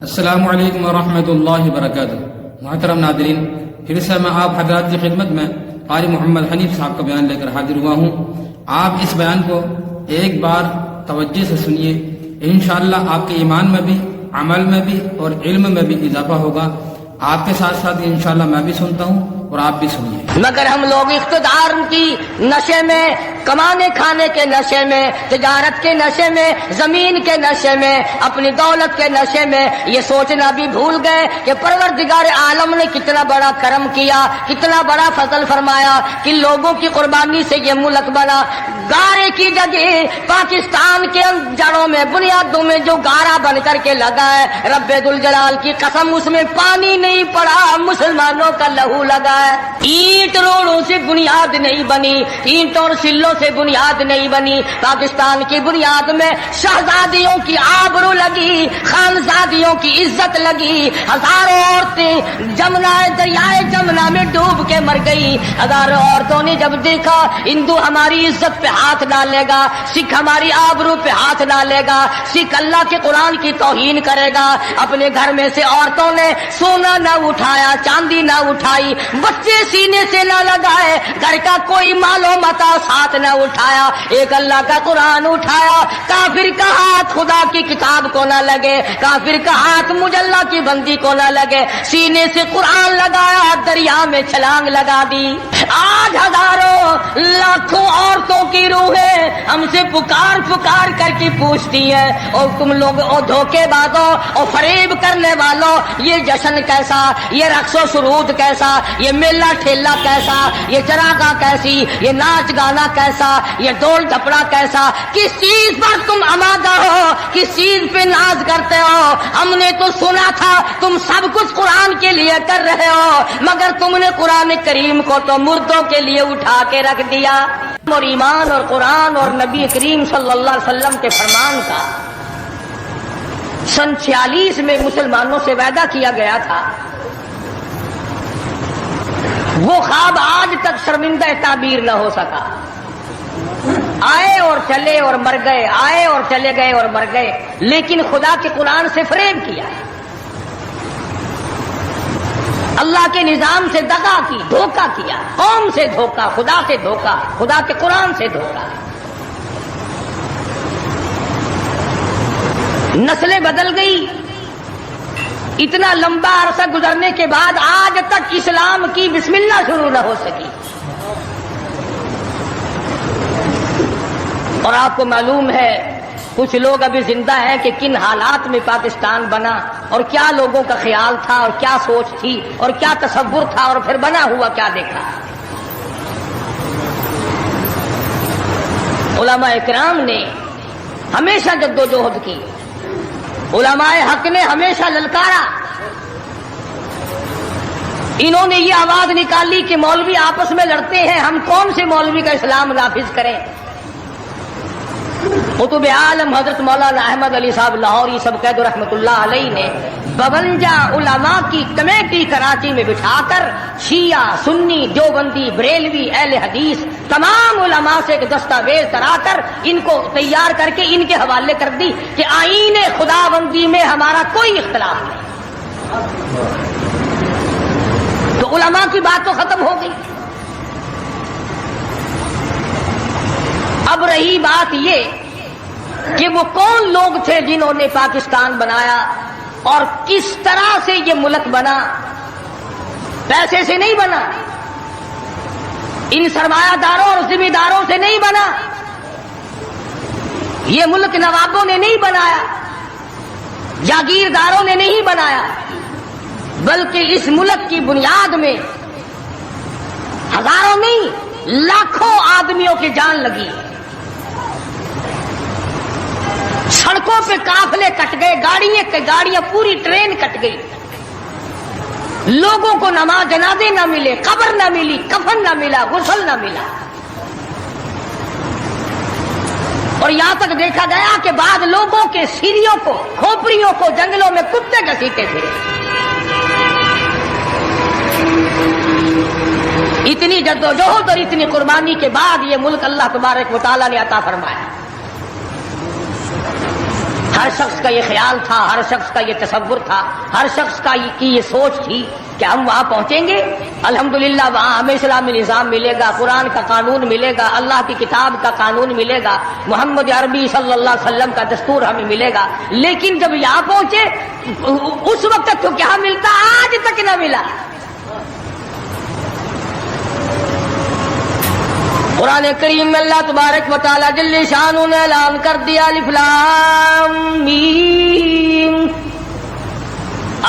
السلام علیکم ورحمۃ اللہ وبرکاتہ۔ محترم ناظرین، پھر سے میں آپ حضرات کی خدمت میں قاری محمد حنیف صاحب کا بیان لے کر حاضر ہوا ہوں۔ آپ اس بیان کو ایک بار توجہ سے سنیے، انشاءاللہ آپ کے ایمان میں بھی، عمل میں بھی اور علم میں بھی اضافہ ہوگا۔ آپ کے ساتھ ساتھ انشاءاللہ میں بھی سنتا ہوں اور آپ بھی سنیے۔ مگر ہم لوگ اقتدار کی نشے میں، کمانے کھانے کے نشے میں، تجارت کے نشے میں، زمین کے نشے میں، اپنی دولت کے نشے میں یہ سوچنا بھی بھول گئے کہ پروردگار عالم نے کتنا بڑا کرم کیا، کتنا بڑا فضل فرمایا کہ لوگوں کی قربانی سے یہ ملک بنا۔ گارے کی جگہ پاکستان کے جڑوں میں، بنیادوں میں جو گارا بن کر کے لگا ہے، رب ذوالجلال کی قسم اس میں پانی نہیں پڑا، مسلمانوں کا لہو لگا ہے۔ اینٹ روڑوں سے بنیاد نہیں بنی، اینٹ اور سلوں سے بنیاد نہیں بنی، پاکستان کی بنیاد میں شہزادیوں کی آبرو لگی، خانزادیوں کی عزت لگی۔ ہزاروں عورتیں دریائے جمنا میں ڈوب کے مر گئی۔ ہزاروں عورتوں نے جب دیکھا ہندو ہماری عزت پہ ہاتھ ڈالے گا، سکھ ہماری آبرو پہ ہاتھ ڈالے گا، سکھ اللہ کے قرآن کی توہین کرے گا، اپنے گھر میں سے عورتوں نے سونا نہ اٹھایا، چاندی نہ اٹھائی، بچے سینے سے نہ لگائے، گھر کا کوئی مال و متا ساتھ نہ اٹھایا، ایک اللہ کا قرآن اٹھایا۔ کافر کا ہاتھ خدا کی کتاب کو نہ لگے، کافر کا ہاتھ مجلہ کی بندی کو نہ لگے، سینے سے قرآن لگایا، دریا میں چھلانگ لگا دی۔ آج ہزاروں لاکھوں عورتوں کی روحیں ہم سے پکار پکار کر کے پوچھتی ہیں، اور تم لوگ اور دھوکے بازوں اور فریب کرنے والوں، یہ جشن کیسا، یہ رقص و سرود کیسا، یہ میلہ ٹھیلا کیسا، یہ چراغاں کیسی، یہ ناچ گانا کیسا، یہ ڈول ڈھپڑا کیسا، کس چیز پر تم آمادہ ہو، کس چیز پہ ناز کرتے ہو؟ ہم نے تو سنا تھا تم سب کچھ قرآن کے لیے کر رہے ہو، مگر تم نے قرآن کریم کو تو مردوں کے لیے اٹھا کے رکھ دیا۔ اور ایمان اور قرآن اور نبی کریم صلی اللہ علیہ وسلم کے فرمان کا سن 46 میں مسلمانوں سے وعدہ کیا گیا تھا، وہ خواب آج تک شرمندہ تعبیر نہ ہو سکا۔ آئے اور چلے اور مر گئے، آئے اور چلے گئے اور مر گئے، لیکن خدا کے قرآن سے فریب کیا، اللہ کے نظام سے دغا کی، دھوکہ کیا، قوم سے دھوکہ، خدا سے دھوکہ، خدا کے قرآن سے دھوکہ۔ نسلیں بدل گئی، اتنا لمبا عرصہ گزرنے کے بعد آج تک اسلام کی بسم اللہ شروع نہ ہو سکی۔ اور آپ کو معلوم ہے کچھ لوگ ابھی زندہ ہیں کہ کن حالات میں پاکستان بنا، اور کیا لوگوں کا خیال تھا، اور کیا سوچ تھی، اور کیا تصور تھا، اور پھر بنا ہوا کیا دیکھا۔ علماء کرام نے ہمیشہ جدوجہد کی، علماء حق نے ہمیشہ للکارا۔ انہوں نے یہ آواز نکالی کہ مولوی آپس میں لڑتے ہیں، ہم کون سے مولوی کا اسلام نافذ کریں۔ قطب عالم حضرت مولانا احمد علی صاحب لاہوری سب قید رحمت اللہ علیہ نے 52 علماء کی کمیٹی کراچی میں بٹھا کر شیعہ، سنی، دیوبندی، بریلوی، اہل حدیث تمام علماء سے ایک دستاویز کرا کر ان کو تیار کر کے ان کے حوالے کر دی کہ آئین خدا بندی میں ہمارا کوئی اختلاف نہیں۔ تو علماء کی بات تو ختم ہو گئی۔ اب رہی بات یہ کہ وہ کون لوگ تھے جنہوں نے پاکستان بنایا اور کس طرح سے یہ ملک بنا۔ پیسے سے نہیں بنا، ان سرمایہ داروں اور ذمہ داروں سے نہیں بنا، یہ ملک نوابوں نے نہیں بنایا، جاگیرداروں نے نہیں بنایا، بلکہ اس ملک کی بنیاد میں ہزاروں نہیں لاکھوں آدمیوں کی جان لگی۔ سڑکوں پہ قافلے کٹ گئے، گاڑیاں پوری ٹرین کٹ گئی، لوگوں کو نماز جنازے نہ ملے، قبر نہ ملی، کفن نہ ملا، غسل نہ ملا، اور یہاں تک دیکھا گیا کہ بعض لوگوں کے سیریوں کو، کھوپڑیوں کو جنگلوں میں کتے گھسیٹے تھے۔ اتنی جدوجہد اور اتنی قربانی کے بعد یہ ملک اللہ تبارک و تعالیٰ نے عطا فرمایا۔ ہر شخص کا یہ خیال تھا، ہر شخص کا یہ تصور تھا، ہر شخص کی یہ سوچ تھی کہ ہم وہاں پہنچیں گے، الحمدللہ وہاں ہمیں اسلامی نظام ملے گا، قرآن کا قانون ملے گا، اللہ کی کتاب کا قانون ملے گا، محمد عربی صلی اللہ علیہ وسلم کا دستور ہمیں ملے گا. لیکن جب یہاں پہنچے اس وقت تو کیا ملتا، آج تک نہ ملا. قرآن کریم میں اللہ تبارک و تعالی جل شانہ نے اعلان کر دیا، الف لام میم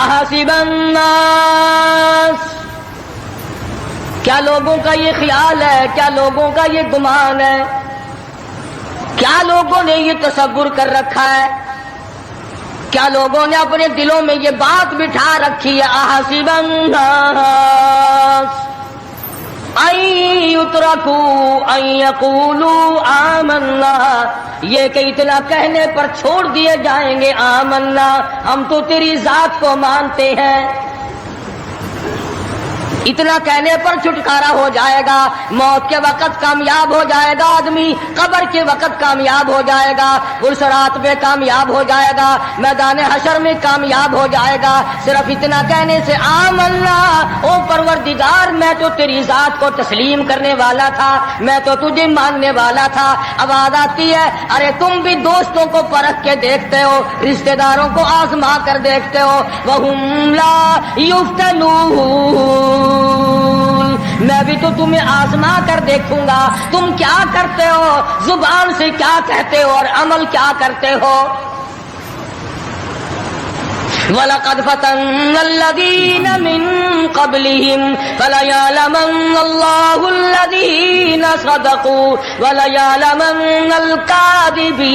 احسب الناس، کیا لوگوں کا یہ خیال ہے، کیا لوگوں کا یہ گمان ہے، کیا لوگوں نے یہ تصور کر رکھا ہے، کیا لوگوں نے اپنے دلوں میں یہ بات بٹھا رکھی ہے، احسب الناس ان یترکوا ان یقولوا آمنا، یہ کہ اتنا کہنے پر چھوڑ دیے جائیں گے آمنا، ہم تو تیری ذات کو مانتے ہیں. اتنا کہنے پر چھٹکارا ہو جائے گا، موت کے وقت کامیاب ہو جائے گا آدمی، قبر کے وقت کامیاب ہو جائے گا، پلسرات میں کامیاب ہو جائے گا، میدان حشر میں کامیاب ہو جائے گا. صرف اتنا کہنے سے آمنا، او پروردگار میں تو تیری ذات کو تسلیم کرنے والا تھا، میں تو تجھے ماننے والا تھا. آواز آتی ہے ارے تم بھی دوستوں کو پرکھ کے دیکھتے ہو، رشتہ داروں کو آزما کر دیکھتے ہو. وَهُمْ لَا يُفْتَنُونَ، میں بھی تو تمہیں آزما کر دیکھوں گا تم کیا کرتے ہو، زبان سے کیا کہتے ہو اور عمل کیا کرتے ہو. وَلَقَدْ فَتَنَّا الَّذِينَ مِن قَبْلِهِمْ فَلَيَعْلَمَنَّ اللَّهُ الَّذِينَ صَدَقُوا وَلَيَعْلَمَنَّ الْكَاذِبِينَ.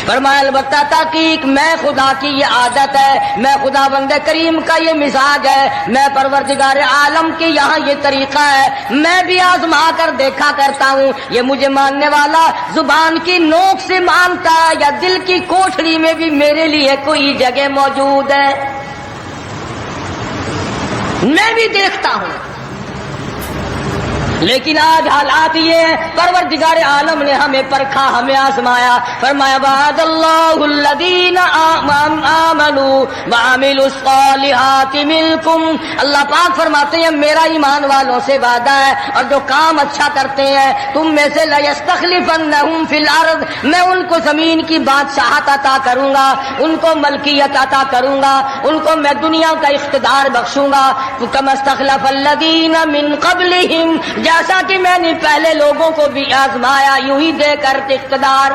فرمایا البتہ تحقیق میں خدا کی یہ عادت ہے، میں خدا بند کریم کا یہ مزاج ہے، میں پروردگار عالم کے یہاں یہ طریقہ ہے، میں بھی آزما کر دیکھا کرتا ہوں یہ مجھے ماننے والا زبان کی نوک سے مانتا ہے یا دل کی کوٹھڑی میں بھی میرے لیے کوئی جگہ موجود ہے. میں بھی دیکھتا ہوں. لیکن آج حالات یہ ہیں، پروردگار عالم نے ہمیں پرکھا، ہمیں آزمایا. فرمایا وعد اللہ الذین آمنوا وعملوا الصالحات منکم، اللہ پاک فرماتے ہیں میرا ایمان والوں سے وعدہ ہے اور جو کام اچھا کرتے ہیں تم میں سے لیستخلفنہم فی الارض، میں ان کو زمین کی بادشاہت عطا کروں گا، ان کو ملکیت عطا کروں گا، ان کو میں دنیا کا اقتدار بخشوں گا. کما استخلف الذین من قبلہم، جیسا کہ میں نے پہلے لوگوں کو بھی آزمایا یوں ہی دے کر اقتدار.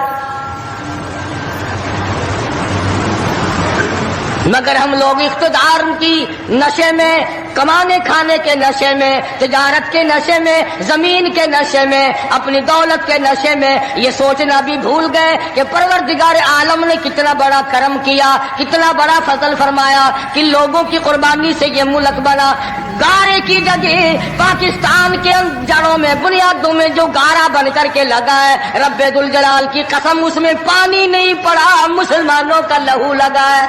مگر ہم لوگ اقتدار کی نشے میں، کمانے کھانے کے نشے میں، تجارت کے نشے میں، زمین کے نشے میں، اپنی دولت کے نشے میں یہ سوچنا بھی بھول گئے کہ پروردگار عالم نے کتنا بڑا کرم کیا، کتنا بڑا فضل فرمایا کہ لوگوں کی قربانی سے یہ ملک بنا. گارے کی جگہ پاکستان کے جڑوں میں، بنیادوں میں جو گارا بن کر کے لگا ہے، رب ذوالجلال کی قسم اس میں پانی نہیں پڑا، مسلمانوں کا لہو لگا ہے.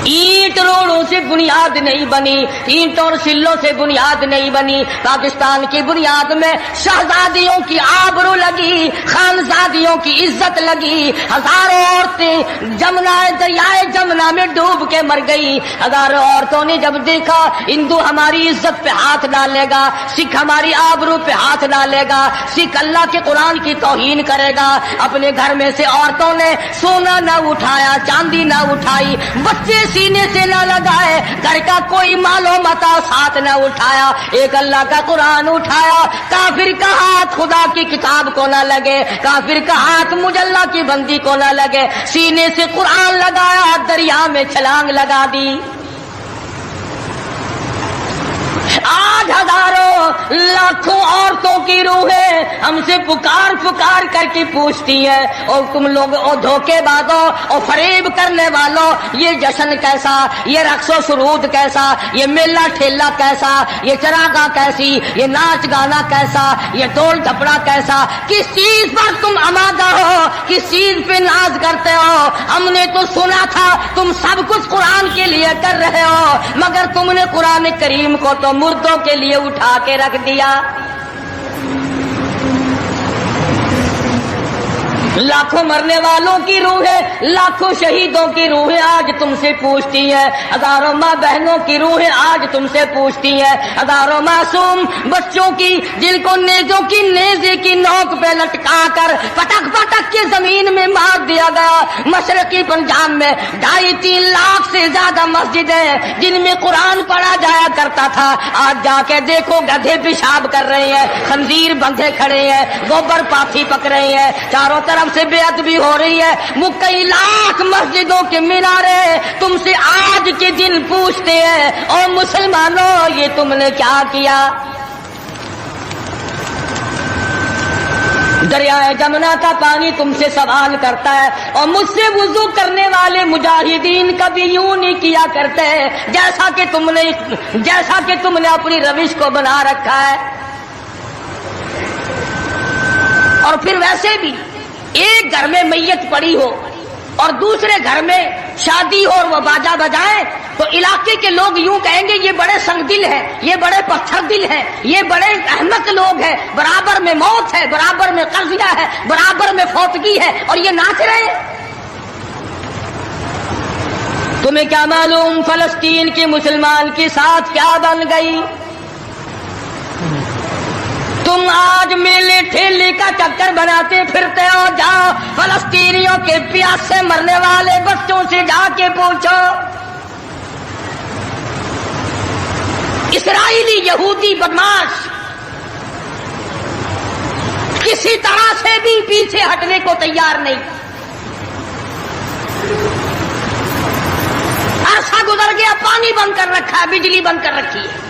اینٹ روڑوں سے بنیاد نہیں بنی، اینٹوں اور سلوں سے بنیاد نہیں بنی. پاکستان کی بنیاد میں شہزادیوں کی آبرو لگی، خانزادیوں کی عزت لگی. ہزاروں عورتیں دریائے جمنا میں ڈوب کے مر گئی. ہزاروں عورتوں نے جب دیکھا ہندو ہماری عزت پہ ہاتھ ڈالے گا، سکھ ہماری آبرو پہ ہاتھ ڈالے گا، سکھ اللہ کے قرآن کی توہین کرے گا، اپنے گھر میں سے عورتوں نے سونا نہ اٹھایا، چاندی نہ اٹھائی، بچے سینے سے نہ لگائے، گھر کا کوئی مال و متا ساتھ نہ اٹھایا، ایک اللہ کا قرآن اٹھایا. کافر کا ہاتھ خدا کی کتاب کو نہ لگے، کافر کا ہاتھ مجھ اللہ کی بندی کو نہ لگے، سینے سے قرآن لگایا، دریا میں چھلانگ لگا دی. آج ہزاروں لاکھوں عورتوں کی روحیں ہم سے پکار پکار کر کے پوچھتی ہیں اور تم لوگ اور دھوکے بازوں اور فریب کرنے والوں، یہ جشن کیسا، یہ رقص و سرود کیسا، یہ میلہ ٹھیلا کیسا، یہ چراغاں کیسی، یہ ناچ گانا کیسا، یہ ڈول ڈھپڑا کیسا، کس چیز پر تم آمادہ ہو، کس چیز پہ ناز کرتے ہو؟ ہم نے تو سنا تھا تم سب کچھ قرآن کے لیے کر رہے ہو، مگر تم نے قرآن کریم کو تو مردوں کے لیے اٹھا کے رکھ دیا. لاکھوں مرنے والوں کی روحیں، لاکھوں شہیدوں کی روحیں آج تم سے پوچھتی ہیں، ہزاروں ماں بہنوں کی روحیں آج تم سے پوچھتی ہیں، ہزاروں معصوم بچوں کی جن کو نیزوں کی نیزے کی نوک پہ لٹکا کر پٹک پٹک کے زمین میں مار دیا گیا۔ مشرقی پنجاب میں 2.5-3 لاکھ سے زیادہ مسجدیں جن میں قرآن پڑھا جایا کرتا تھا، آج جا کے دیکھو گدھے پیشاب کر رہے ہیں، خنزیر بندھے کھڑے ہیں، گوبر پاتھی پک رہے ہیں، چاروں طرف سے بے ادبی ہو رہی ہے۔ وہ کئی لاکھ مسجدوں کے مینارے تم سے آج کے دن پوچھتے ہیں، اور مسلمانوں یہ تم نے کیا کیا؟ دریائے جمنا کا پانی تم سے سوال کرتا ہے، اور مجھ سے وضو کرنے والے مجاہدین کبھی یوں نہیں کیا کرتے جیسا کہ تم نے اپنی روش کو بنا رکھا ہے۔ اور پھر ویسے بھی ایک گھر میں میت پڑی ہو اور دوسرے گھر میں شادی ہو اور وہ باجا بجائے تو علاقے کے لوگ یوں کہیں گے یہ بڑے سنگ دل ہیں، یہ بڑے پتھر دل ہیں، یہ بڑے احمق لوگ ہیں، برابر میں موت ہے، برابر میں قضیہ ہے، برابر میں فوتگی ہے، اور یہ ناچ رہے ہیں۔ تمہیں کیا معلوم فلسطین کی مسلمان کے ساتھ کیا بن گئی؟ تم آج میلے ٹھیلے کا چکر بناتے پھرتے ہو، جاؤ فلسطینیوں کے پیاس سے مرنے والے بچوں سے جا کے پوچھو۔ اسرائیلی یہودی بدماش کسی طرح سے بھی پیچھے ہٹنے کو تیار نہیں۔ عرصہ گزر گیا، پانی بند کر رکھا ہے، بجلی بند کر رکھی ہے،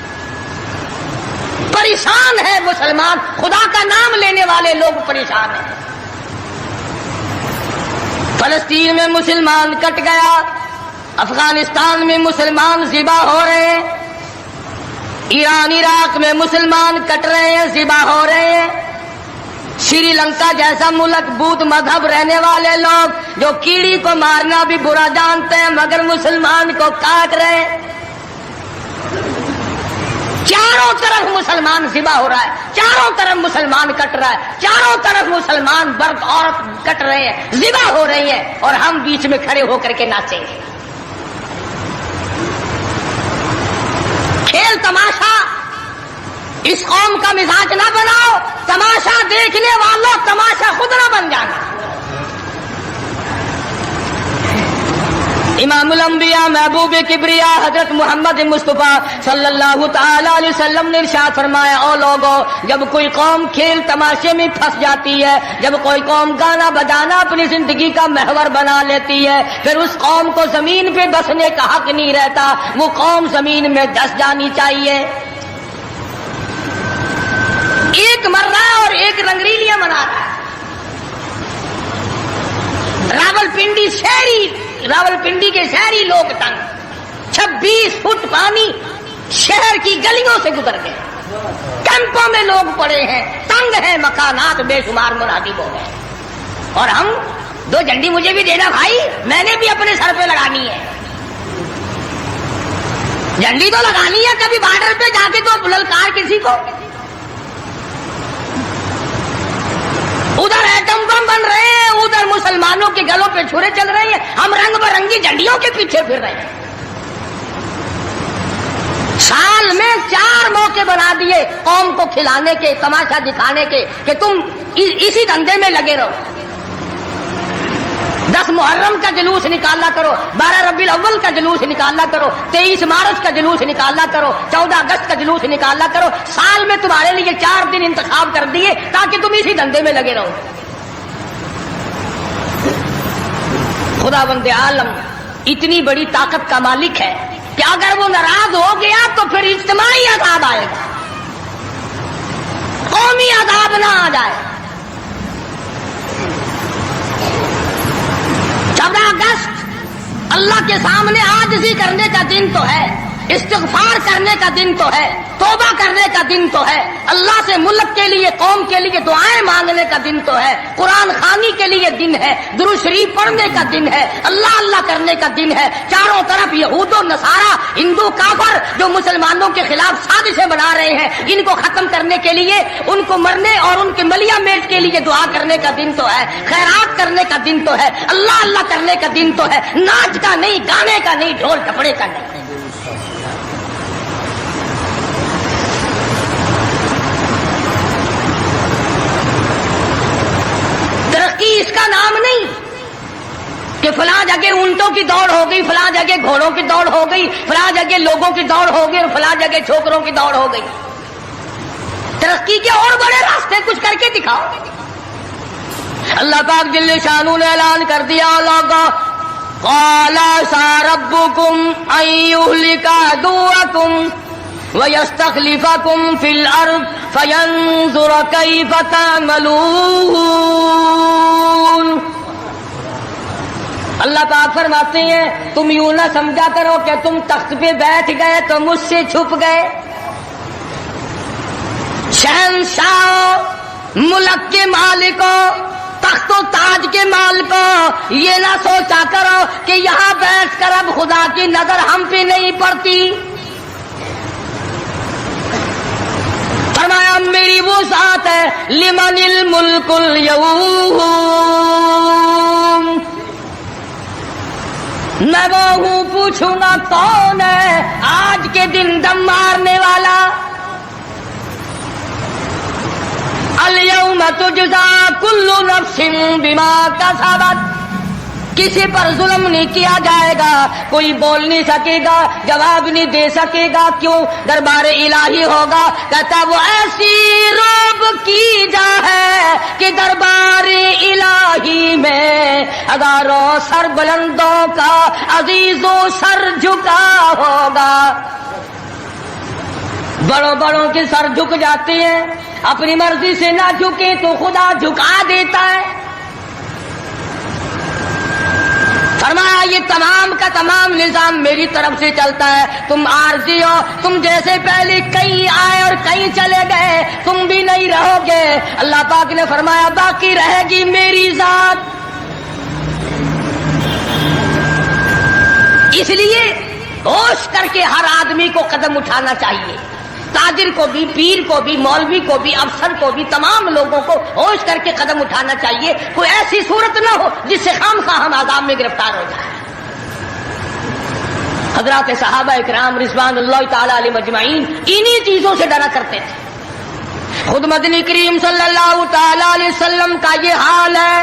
پریشان ہے مسلمان، خدا کا نام لینے والے لوگ پریشان ہیں۔ فلسطین میں مسلمان کٹ گیا، افغانستان میں مسلمان ذبح ہو رہے ہیں، ایران عراق میں مسلمان کٹ رہے ہیں، ذبح ہو رہے ہیں، سری لنکا جیسا ملک بدھ مذہب رہنے والے لوگ جو کیڑی کو مارنا بھی برا جانتے ہیں مگر مسلمان کو کاٹ رہے ہیں۔ چاروں طرف مسلمان ذبح ہو رہا ہے، چاروں طرف مسلمان کٹ رہا ہے، چاروں طرف مسلمان مرد عورت کٹ رہے ہیں، ذبح ہو رہی ہیں، اور ہم بیچ میں کھڑے ہو کر کے ناچیں گے۔ کھیل تماشا اس قوم کا مزاج نہ بناؤ، تماشا دیکھنے والوں تماشا خود نہ بن جانا۔ امام الانبیاء محبوب کبریا حضرت محمد مصطفیٰ صلی اللہ تعالی علیہ وسلم نے ارشاد فرمایا، او لوگو، جب کوئی قوم کھیل تماشے میں پھنس جاتی ہے، جب کوئی قوم گانا بجانا اپنی زندگی کا محور بنا لیتی ہے، پھر اس قوم کو زمین پہ بسنے کا حق نہیں رہتا، وہ قوم زمین میں دس جانی چاہیے۔ ایک مر رہا ہے اور ایک رنگریلیاں منا رہا ہے۔ راولپنڈی کے شہری لوگ تنگ، 26 فٹ پانی شہر کی گلیوں سے گزر گئے، کیمپوں میں لوگ پڑے ہیں، تنگ ہیں، مکانات بے شمار منہدم ہو گئے، اور ہم 2 جھنڈی مجھے بھی دینا بھائی، میں نے بھی اپنے سر پہ لگانی ہے، جھنڈی تو لگانی ہے، کبھی بارڈر پہ جا کے تو للکار کسی کو۔ ادھر ایٹم بم بن رہے ہیں، ادھر مسلمانوں کے گلوں پہ چھرے چل رہے ہیں، ہم رنگ برنگی جھنڈیوں کے پیچھے پھر رہے ہیں۔ سال میں 4 موقع بنا دیے قوم کو کھلانے کے، تماشا دکھانے کے، کہ تم اسی دھندے میں لگے رہو۔ 10 محرم کا جلوس نکالا کرو، 12 ربیع الاول کا جلوس نکالا کرو، 23 مارچ کا جلوس نکالا کرو، 14 اگست کا جلوس نکالا کرو، سال میں تمہارے لیے 4 دن انتخاب کر دیے تاکہ تم اسی دھندے میں لگے رہو۔ خدا بند عالم اتنی بڑی طاقت کا مالک ہے کہ اگر وہ ناراض ہو گیا تو پھر اجتماعی عذاب آئے گا، قومی عذاب نہ آ جائے۔ 14 اگست اللہ کے سامنے عاجزی کرنے کا دن تو ہے، استغفار کرنے کا دن تو ہے، توبہ کرنے کا دن تو ہے، اللہ سے ملک کے لیے قوم کے لیے دعائیں مانگنے کا دن تو ہے، قرآن خوانی کے لیے دن ہے، درود شریف پڑھنے کا دن ہے، اللہ اللہ کرنے کا دن ہے۔ چاروں طرف یہود و نصارہ، ہندو کافر جو مسلمانوں کے خلاف سازشیں بنا رہے ہیں، ان کو ختم کرنے کے لیے، ان کو مرنے اور ان کے ملیا میٹ کے لیے دعا کرنے کا دن تو ہے، خیرات کرنے کا دن تو ہے، اللہ اللہ کرنے کا دن تو ہے، ناچ کا نہیں، گانے کا نہیں، ڈھول ڈھپڑے کا نہیں۔ ترقی اس کا نام نہیں کہ فلاں جگہ اونٹوں کی دوڑ ہو گئی، فلاں جگہ گھوڑوں کی دوڑ ہو گئی، فلاں جگہ لوگوں کی دوڑ ہو گئی اور فلاں جگہ چھوکروں کی دوڑ ہو گئی۔ ترقی کے اور بڑے راستے کچھ کر کے دکھاؤ۔ اللہ پاک جل شانہ نے اعلان کر دیا، قال عسى ربكم ان يهلك عدوكم ويستخلفكم في الارض فينظر كيف تعملون۔ اللہ پاک فرماتے ہیں تم یوں نہ سمجھا کرو کہ تم تخت پہ بیٹھ گئے تو مجھ سے چھپ گئے۔ شہنشاہ، ملک کے مالکوں، تخت و تاج کے مالکوں، یہ نہ سوچا کرو کہ یہاں بیٹھ کر اب خدا کی نظر ہم پہ نہیں پڑتی۔ فرمایا میری وہ ذات ہے، لمن الملک اليوم، میں وہ ہوں، پوچھوں گا کون ہے آج کے دن دم مارنے والا۔ الیوم تجزا کل نفس بما کسبت، کسی پر ظلم نہیں کیا جائے گا، کوئی بول نہیں سکے گا، جواب نہیں دے سکے گا، کیوں؟ دربار الہی ہوگا۔ کہتا وہ ایسی روب کی جا ہے کہ دربار الہی میں ہزاروں سر بلندوں کا عزیزوں سر جھکا ہوگا۔ بڑوں بڑوں کے سر جھک جاتے ہیں، اپنی مرضی سے نہ جھکے تو خدا جھکا دیتا ہے۔ فرمایا یہ تمام کا تمام نظام میری طرف سے چلتا ہے، تم عارضی ہو، تم جیسے پہلے کئی آئے اور کئی چلے گئے، تم بھی نہیں رہو گے۔ اللہ پاک نے فرمایا باقی رہے گی میری ذات۔ اس لیے ہوش کر کے ہر آدمی کو قدم اٹھانا چاہیے، تاجر کو بھی، پیر کو بھی، مولوی کو بھی، افسر کو بھی، تمام لوگوں کو ہوش کر کے قدم اٹھانا چاہیے۔ کوئی ایسی صورت نہ ہو جس سے خامخواہ ہم عذاب میں گرفتار ہو جائیں۔ حضرات صحابہ اکرام رضوان اللہ تعالی علیہم اجمعین انہی چیزوں سے ڈرا کرتے تھے۔ خود مدنی کریم صلی اللہ تعالی علیہ وسلم کا یہ حال ہے،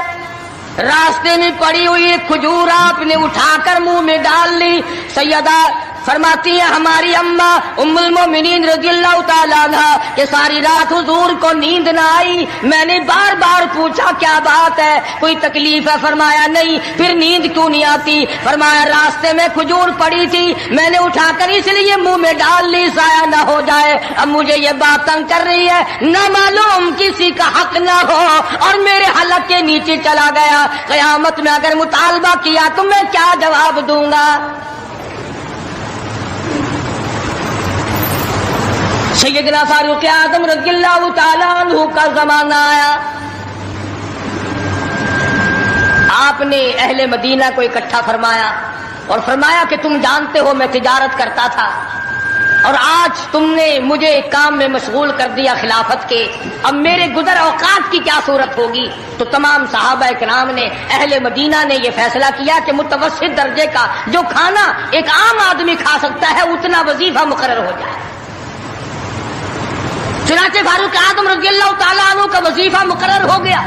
راستے میں پڑی ہوئی کھجور آپ نے اٹھا کر منہ میں ڈال لی۔ سیدہ فرماتی ہیں ہماری اماں ام المومنین رضی اللہ تعالیٰ عنہ کہ ساری رات حضور کو نیند نہ آئی، میں نے بار بار پوچھا کیا بات ہے، کوئی تکلیف ہے؟ فرمایا نہیں۔ پھر نیند کیوں نہیں آتی؟ فرمایا راستے میں کھجور پڑی تھی، میں نے اٹھا کر اس لیے منہ میں ڈال لی ضائع نہ ہو جائے، اب مجھے یہ بات تنگ کر رہی ہے، نہ معلوم کسی کا حق نہ ہو اور میرے حلق کے نیچے چلا گیا، قیامت میں اگر مطالبہ کیا تو میں کیا جواب دوں گا؟ سیدنا فاروق اعظم رضی اللہ تعالیٰ عنہ کا زمانہ آیا، آپ نے اہل مدینہ کو اکٹھا فرمایا اور فرمایا کہ تم جانتے ہو میں تجارت کرتا تھا اور آج تم نے مجھے ایک کام میں مشغول کر دیا خلافت کے، اب میرے گزر اوقات کی کیا صورت ہوگی؟ تو تمام صحابہ کرام نے، اہل مدینہ نے یہ فیصلہ کیا کہ متوسط درجے کا جو کھانا ایک عام آدمی کھا سکتا ہے اتنا وظیفہ مقرر ہو جائے۔ چنانچہ فاروق اعظم رضی اللہ تعالیٰ عنہ کا وظیفہ مقرر ہو گیا۔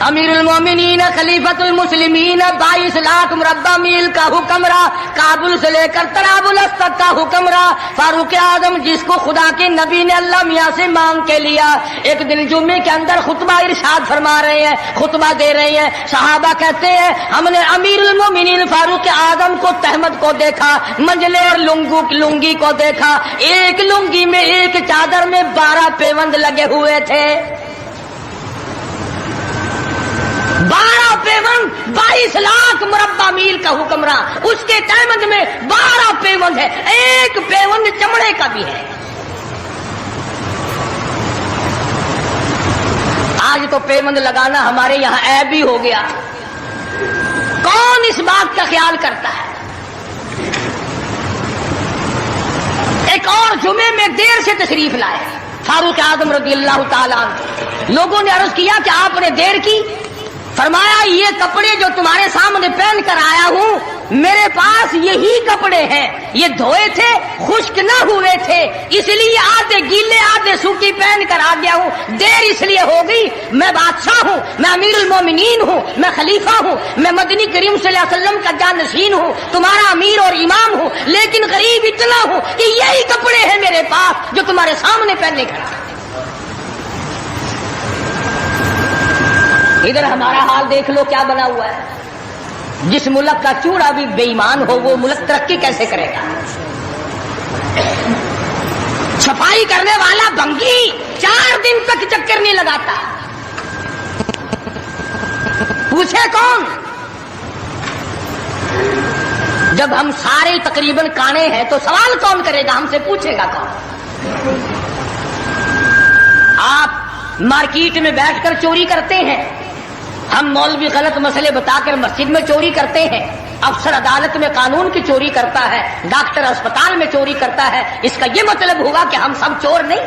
امیر المومنین خلیفۃ المسلمین 22 لاکھ مربع میل کا حکمراں، کابل سے لے کر طرابلس تک کا حکمراں، فاروق اعظم جس کو خدا کے نبی نے اللہ میاں سے مانگ کے لیا۔ ایک دن جمعے کے اندر خطبہ ارشاد فرما رہے ہیں، خطبہ دے رہے ہیں، صحابہ کہتے ہیں ہم نے امیر المومنین فاروق اعظم کو تہمت کو دیکھا، منجلے اور لنگی کو دیکھا، ایک لنگی میں ایک چادر میں 12 پیوند لگے ہوئے تھے۔ 12 پیوند 22 لاکھ مربع میل کا حکمراں، اس کے تہمند میں 12 پیوند ہے، ایک پیوند چمڑے کا بھی ہے۔ آج تو پیوند لگانا ہمارے یہاں عیب ہی ہو گیا، کون اس بات کا خیال کرتا ہے؟ ایک اور جمعے میں دیر سے تشریف لائے فاروق اعظم رضی اللہ تعالیٰ عنہ، لوگوں نے عرض کیا کہ آپ نے دیر کی، فرمایا یہ کپڑے جو تمہارے سامنے پہن کر آیا ہوں میرے پاس یہی کپڑے ہیں، یہ دھوئے تھے خشک نہ ہوئے تھے، اس لیے آدھے گیلے آدھے سوکھی پہن کر آ گیا ہوں، دیر اس لیے ہو گئی، میں بادشاہ ہوں، میں امیر المومنین ہوں، میں خلیفہ ہوں، میں مدنی کریم صلی اللہ علیہ وسلم کا جانشین ہوں، تمہارا امیر اور امام ہوں، لیکن غریب اتنا ہوں کہ یہی کپڑے ہیں میرے پاس جو تمہارے سامنے پہننے کا۔ ادھر ہمارا حال دیکھ لو کیا بنا ہوا ہے، جس ملک کا چوڑا بھی بے ایمان ہو وہ ملک ترقی کیسے کرے گا؟ صفائی کرنے والا بنگی 4 دن تک چکر نہیں لگاتا، پوچھے کون؟ جب ہم سارے تقریباً کانے ہیں تو سوال کون کرے گا؟ ہم سے پوچھے گا کون؟ آپ مارکیٹ میں بیٹھ کر چوری کرتے ہیں، ہم مولوی غلط مسئلے بتا کر مسجد میں چوری کرتے ہیں، افسر عدالت میں قانون کی چوری کرتا ہے، ڈاکٹر اسپتال میں چوری کرتا ہے، اس کا یہ مطلب ہوگا کہ ہم سب چور نہیں؟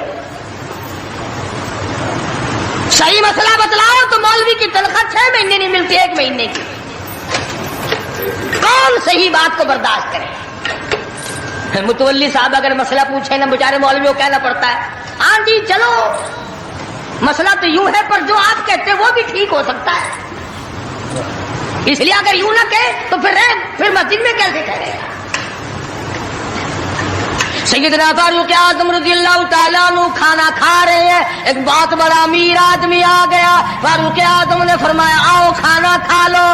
صحیح مسئلہ بتلاؤ تو مولوی کی تنخواہ 6 مہینے نہیں ملتی، 1 مہینے کی، کون صحیح بات کو برداشت کرے؟ متولی صاحب اگر مسئلہ پوچھے نا بیچارے مولوی کو کہنا پڑتا ہے ہاں جی چلو مسئلہ تو یوں ہے پر جو آپ کہتے ہیں وہ بھی ٹھیک ہو سکتا ہے، اس لیے اگر یوں نہ کہے تو پھر مسجد میں کیسے کرے گا؟ سیدنا فاروق اعظم رضی اللہ تعالیٰ عنہ کھانا کھا رہے ہیں، ایک بہت بڑا امیر آدمی آ گیا، فاروق اعظم نے فرمایا آؤ کھانا کھا لو،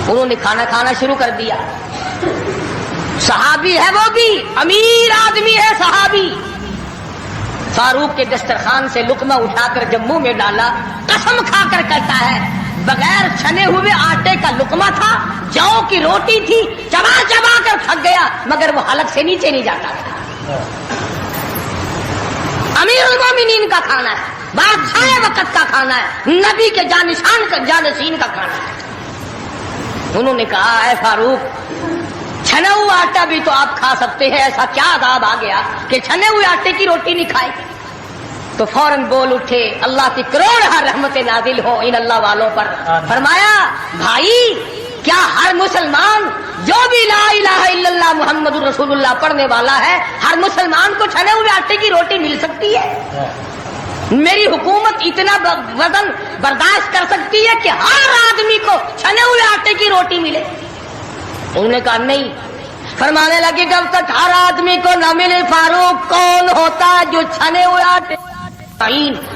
انہوں نے کھانا کھانا شروع کر دیا، صحابی ہے وہ بھی، امیر آدمی ہے صحابی، فاروق کے دسترخوان سے لقمہ اٹھا کر جب منہ میں ڈالا، قسم کھا کر کہتا ہے بغیر چھنے ہوئے آٹے کا لقمہ تھا، جو کی روٹی تھی، چبا چبا کر تھک گیا مگر وہ حلق سے نیچے نہیں جاتا تھا۔ امیر المومنین کا کھانا ہے، بادشاہ وقت کا کھانا ہے، نبی کے جانشین کا کھانا ہے۔ انہوں نے کہا اے فاروق چھنا ہوا آٹا بھی تو آپ کھا سکتے ہیں، ایسا کیا عذاب آ گیا کہ چھنے ہوئے آٹے کی روٹی نہیں کھائی؟ تو فوراً بول اٹھے اللہ کی کروڑ رحمت نازل ہو ان اللہ والوں پر، فرمایا بھائی کیا ہر مسلمان جو بھی لا الہ الا اللہ محمد رسول اللہ پڑھنے والا ہے ہر مسلمان کو چھنے ہوئے آٹے کی روٹی مل سکتی ہے؟ میری حکومت اتنا وزن برداشت کر سکتی ہے کہ ہر آدمی کو چھنے ہوئے آٹے کی روٹی ملے؟ انہوں نے کہا نہیں، فرمانے لگے جب تک ہر آدمی کو نہ ملے فاروق کون ہوتا ہے جو چھنے ہوئے آٹے؟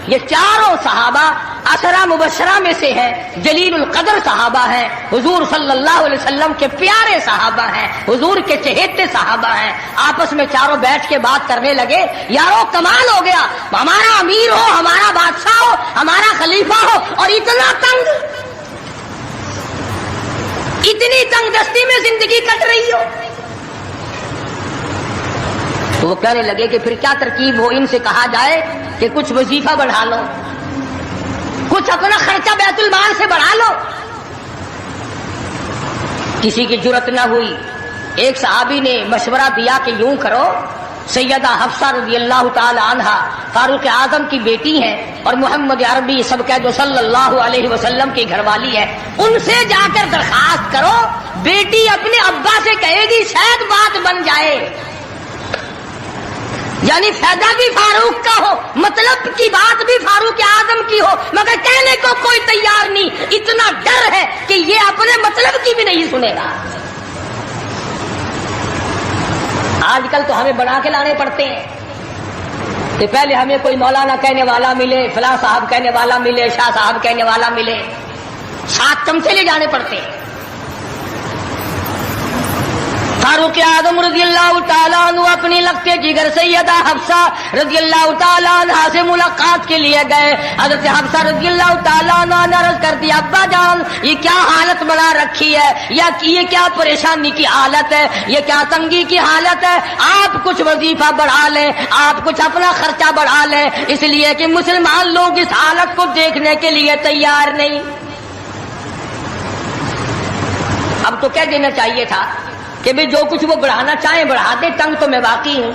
یہ چاروں صحابہ 10 مبشرہ میں سے ہیں، جلیل القدر صحابہ ہیں، حضور صلی اللہ علیہ وسلم کے پیارے صحابہ ہیں، حضور کے چہیتے صحابہ ہیں، آپس میں چاروں بیٹھ کے بات کرنے لگے یارو کمال ہو گیا، ہمارا امیر ہو، ہمارا بادشاہ ہو، ہمارا خلیفہ ہو اور اتنا تنگ، اتنی تنگ دستی میں زندگی کٹ رہی ہو۔ تو وہ کہنے لگے کہ پھر کیا ترکیب ہو؟ ان سے کہا جائے کہ کچھ وظیفہ بڑھا لو، کچھ اپنا خرچہ بیت المال سے بڑھا لو۔ کسی کی جرت نہ ہوئی، ایک صحابی نے مشورہ دیا کہ یوں کرو، سیدہ حفصہ رضی اللہ تعالی عنہا فاروق اعظم کی بیٹی ہیں اور محمد عربی سب کہہ دو صلی اللہ علیہ وسلم کی گھر والی ہے، ان سے جا کر درخواست کرو، بیٹی اپنے ابا سے کہے گی شاید بات بن جائے، یعنی فائدہ بھی فاروق کا ہو، مطلب کی بات بھی فاروق اعظم کی ہو، مگر کہنے کو کوئی تیار نہیں، اتنا ڈر ہے کہ یہ اپنے مطلب کی بھی نہیں سنے گا۔ آج کل تو ہمیں بنا کے لانے پڑتے ہیں کہ پہلے ہمیں کوئی مولانا کہنے والا ملے، فلاں صاحب کہنے والا ملے، شاہ صاحب کہنے والا ملے، 7 چمچے لے جانے پڑتے ہیں۔ فاروق اعظم رضی اللہ تعالیٰ عنہ اپنی لگتے کی گھر سیدہ حفصہ رضی اللہ تعالیٰ عنہ سے ملاقات کے لیے گئے. حضرت حفصہ رضی اللہ تعالیٰ عنہ نے عرض کر دیا ابا جان یہ کیا حالت بنا رکھی ہے, یا یہ کیا پریشانی کی حالت ہے, یہ کیا تنگی کی حالت ہے, آپ کچھ وظیفہ بڑھا لیں, آپ کچھ اپنا خرچہ بڑھا لیں, اس لیے کہ مسلمان لوگ اس حالت کو دیکھنے کے لیے تیار نہیں. اب تو کہہ دینا چاہیے تھا کہ بھی جو کچھ وہ بڑھانا چاہیں بڑھا دے, تنگ تو میں واقعی ہوں.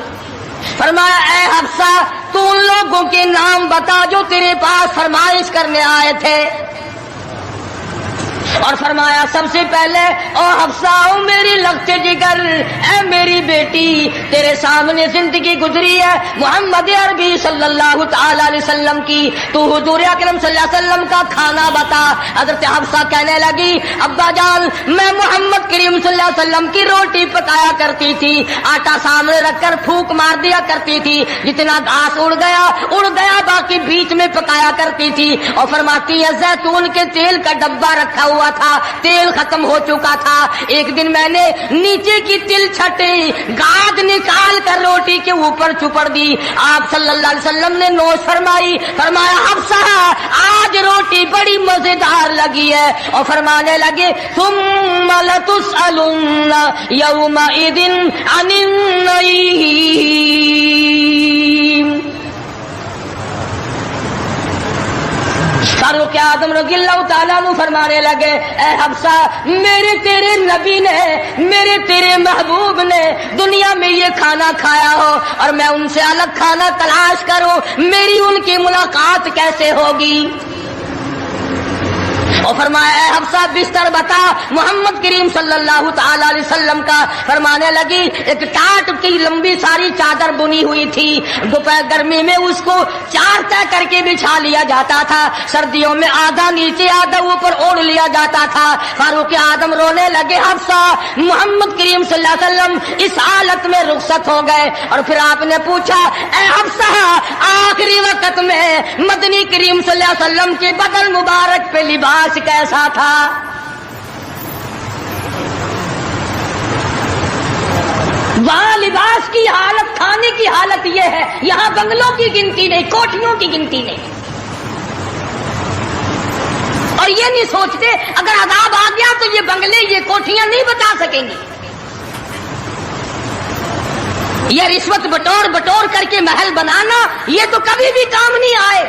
فرمایا اے حفصہ تو ان لوگوں کے نام بتا جو تیرے پاس فرمائش کرنے آئے تھے, اور فرمایا سب سے پہلے او حفصہ او میری لگتے جگر, اے میری بیٹی تیرے سامنے زندگی گزری ہے محمد عربی صلی اللہ تعالی علیہ وسلم کی, تو حضور اکرم صلی اللہ علیہ وسلم کا کھانا بتا. حضرت حفصہ کہنے لگی ابا جان میں محمد کریم صلی اللہ علیہ وسلم کی روٹی پکایا کرتی تھی, آٹا سامنے رکھ کر پھونک مار دیا کرتی تھی, جتنا گھاس اڑ گیا باقی بیچ میں پکایا کرتی تھی. اور فرماتی ہے زیتون کے تیل کا ڈبہ رکھا ہوا تھا, تیل ختم ہو چکا تھا, ایک دن میں نے نیچے کی تل چھٹی گاد نکال کر روٹی کے اوپر چپڑ دی. آپ صلی اللہ علیہ وسلم نے نوش فرمائی, فرمایا حفصہ آج روٹی بڑی مزیدار لگی ہے, اور فرمانے لگے ثم لتسألن یومئذ عن النعیم. فاروق اعظم رضی اللہ تعالیٰ عنہ فرمانے لگے اے حفصہ میرے تیرے نبی نے میرے تیرے محبوب نے دنیا میں یہ کھانا کھایا ہو اور میں ان سے الگ کھانا تلاش کروں, میری ان کی ملاقات کیسے ہوگی. اور فرمایا اے حفصہ بستر بتا محمد کریم صلی اللہ تعالی علیہ وسلم کا. فرمانے لگی ایک ٹاٹ کی لمبی ساری چادر بنی ہوئی تھی, دوپہر گرمی میں اس کو چار طے کر کے بچھا لیا جاتا تھا, سردیوں میں آدھا نیچے آدھا اوپر اوڑھ لیا جاتا تھا. فاروق اعظم رونے لگے حفصہ محمد کریم صلی اللہ علیہ وسلم اس حالت میں رخصت ہو گئے. اور پھر آپ نے پوچھا اے حفصہ آخری وقت میں مدنی کریم صلی اللہ علیہ وسلم کے بدن مبارک پہ لباس کیسا تھا. وہاں لباس کی حالت کھانے کی حالت یہ ہے, یہاں بنگلوں کی گنتی نہیں, کوٹھیوں کی گنتی نہیں. اور یہ نہیں سوچتے اگر عذاب آ گیا تو یہ بنگلے یہ کوٹھیاں نہیں بتا سکیں گی. یہ رشوت بٹور کر کے محل بنانا یہ تو کبھی بھی کام نہیں آئے.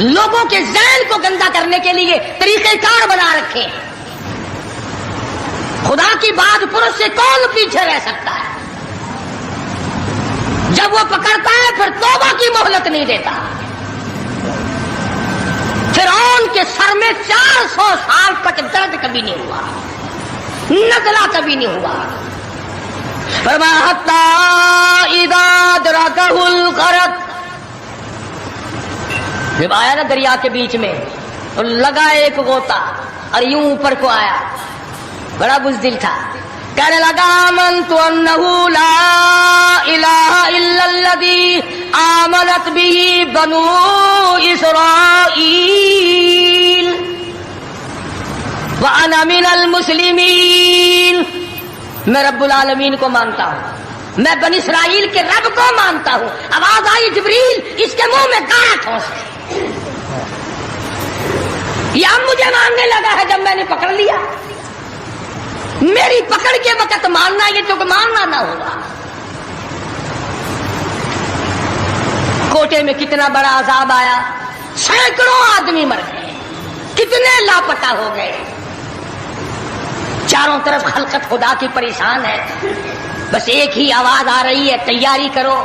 لوگوں کے ذہن کو گندا کرنے کے لیے طریقہ کار بنا رکھے. خدا کی بات پرس سے کون پیچھے رہ سکتا ہے؟ جب وہ پکڑتا ہے پھر توبہ کی مہلت نہیں دیتا. فرعون کے سر میں 400 سال تک درد کبھی نہیں ہوا, نزلہ کبھی نہیں ہوا. فرمایا حتی اذا ادرکہ الغرق, جب آیا نا دریا کے بیچ میں تو لگا ایک غوطہ اور یوں اوپر کو آیا, بڑا بزدل تھا, کہنے لگا آمنت انہ لا الہ الا الذی آمنت بہ بنو اسرائیل وانا من المسلمین. میں رب العالمین کو مانتا ہوں, میں بنی اسرائیل کے رب کو مانتا ہوں. آواز آئی جبریل اس کے منہ میں گانا ٹھونس دے. یہ اب مجھے ماننے لگا ہے جب میں نے پکڑ لیا. میری پکڑ کے وقت ماننا یہ تو ماننا نہ ہوگا. کوٹے میں کتنا بڑا عذاب آیا, سینکڑوں آدمی مر گئے, کتنے لاپتہ ہو گئے. چاروں طرف خلقت خدا کی پریشان ہے, بس ایک ہی آواز آ رہی ہے تیاری کرو,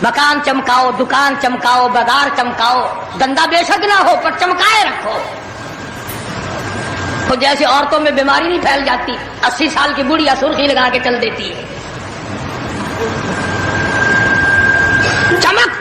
مکان چمکاؤ, دکان چمکاؤ, بازار چمکاؤ, دندا بے شک نہ ہو پر چمکائے رکھو. تو جیسے عورتوں میں بیماری نہیں پھیل جاتی, 80 سال کی بڑھیا سرخی لگا کے چل دیتی ہے. چمک,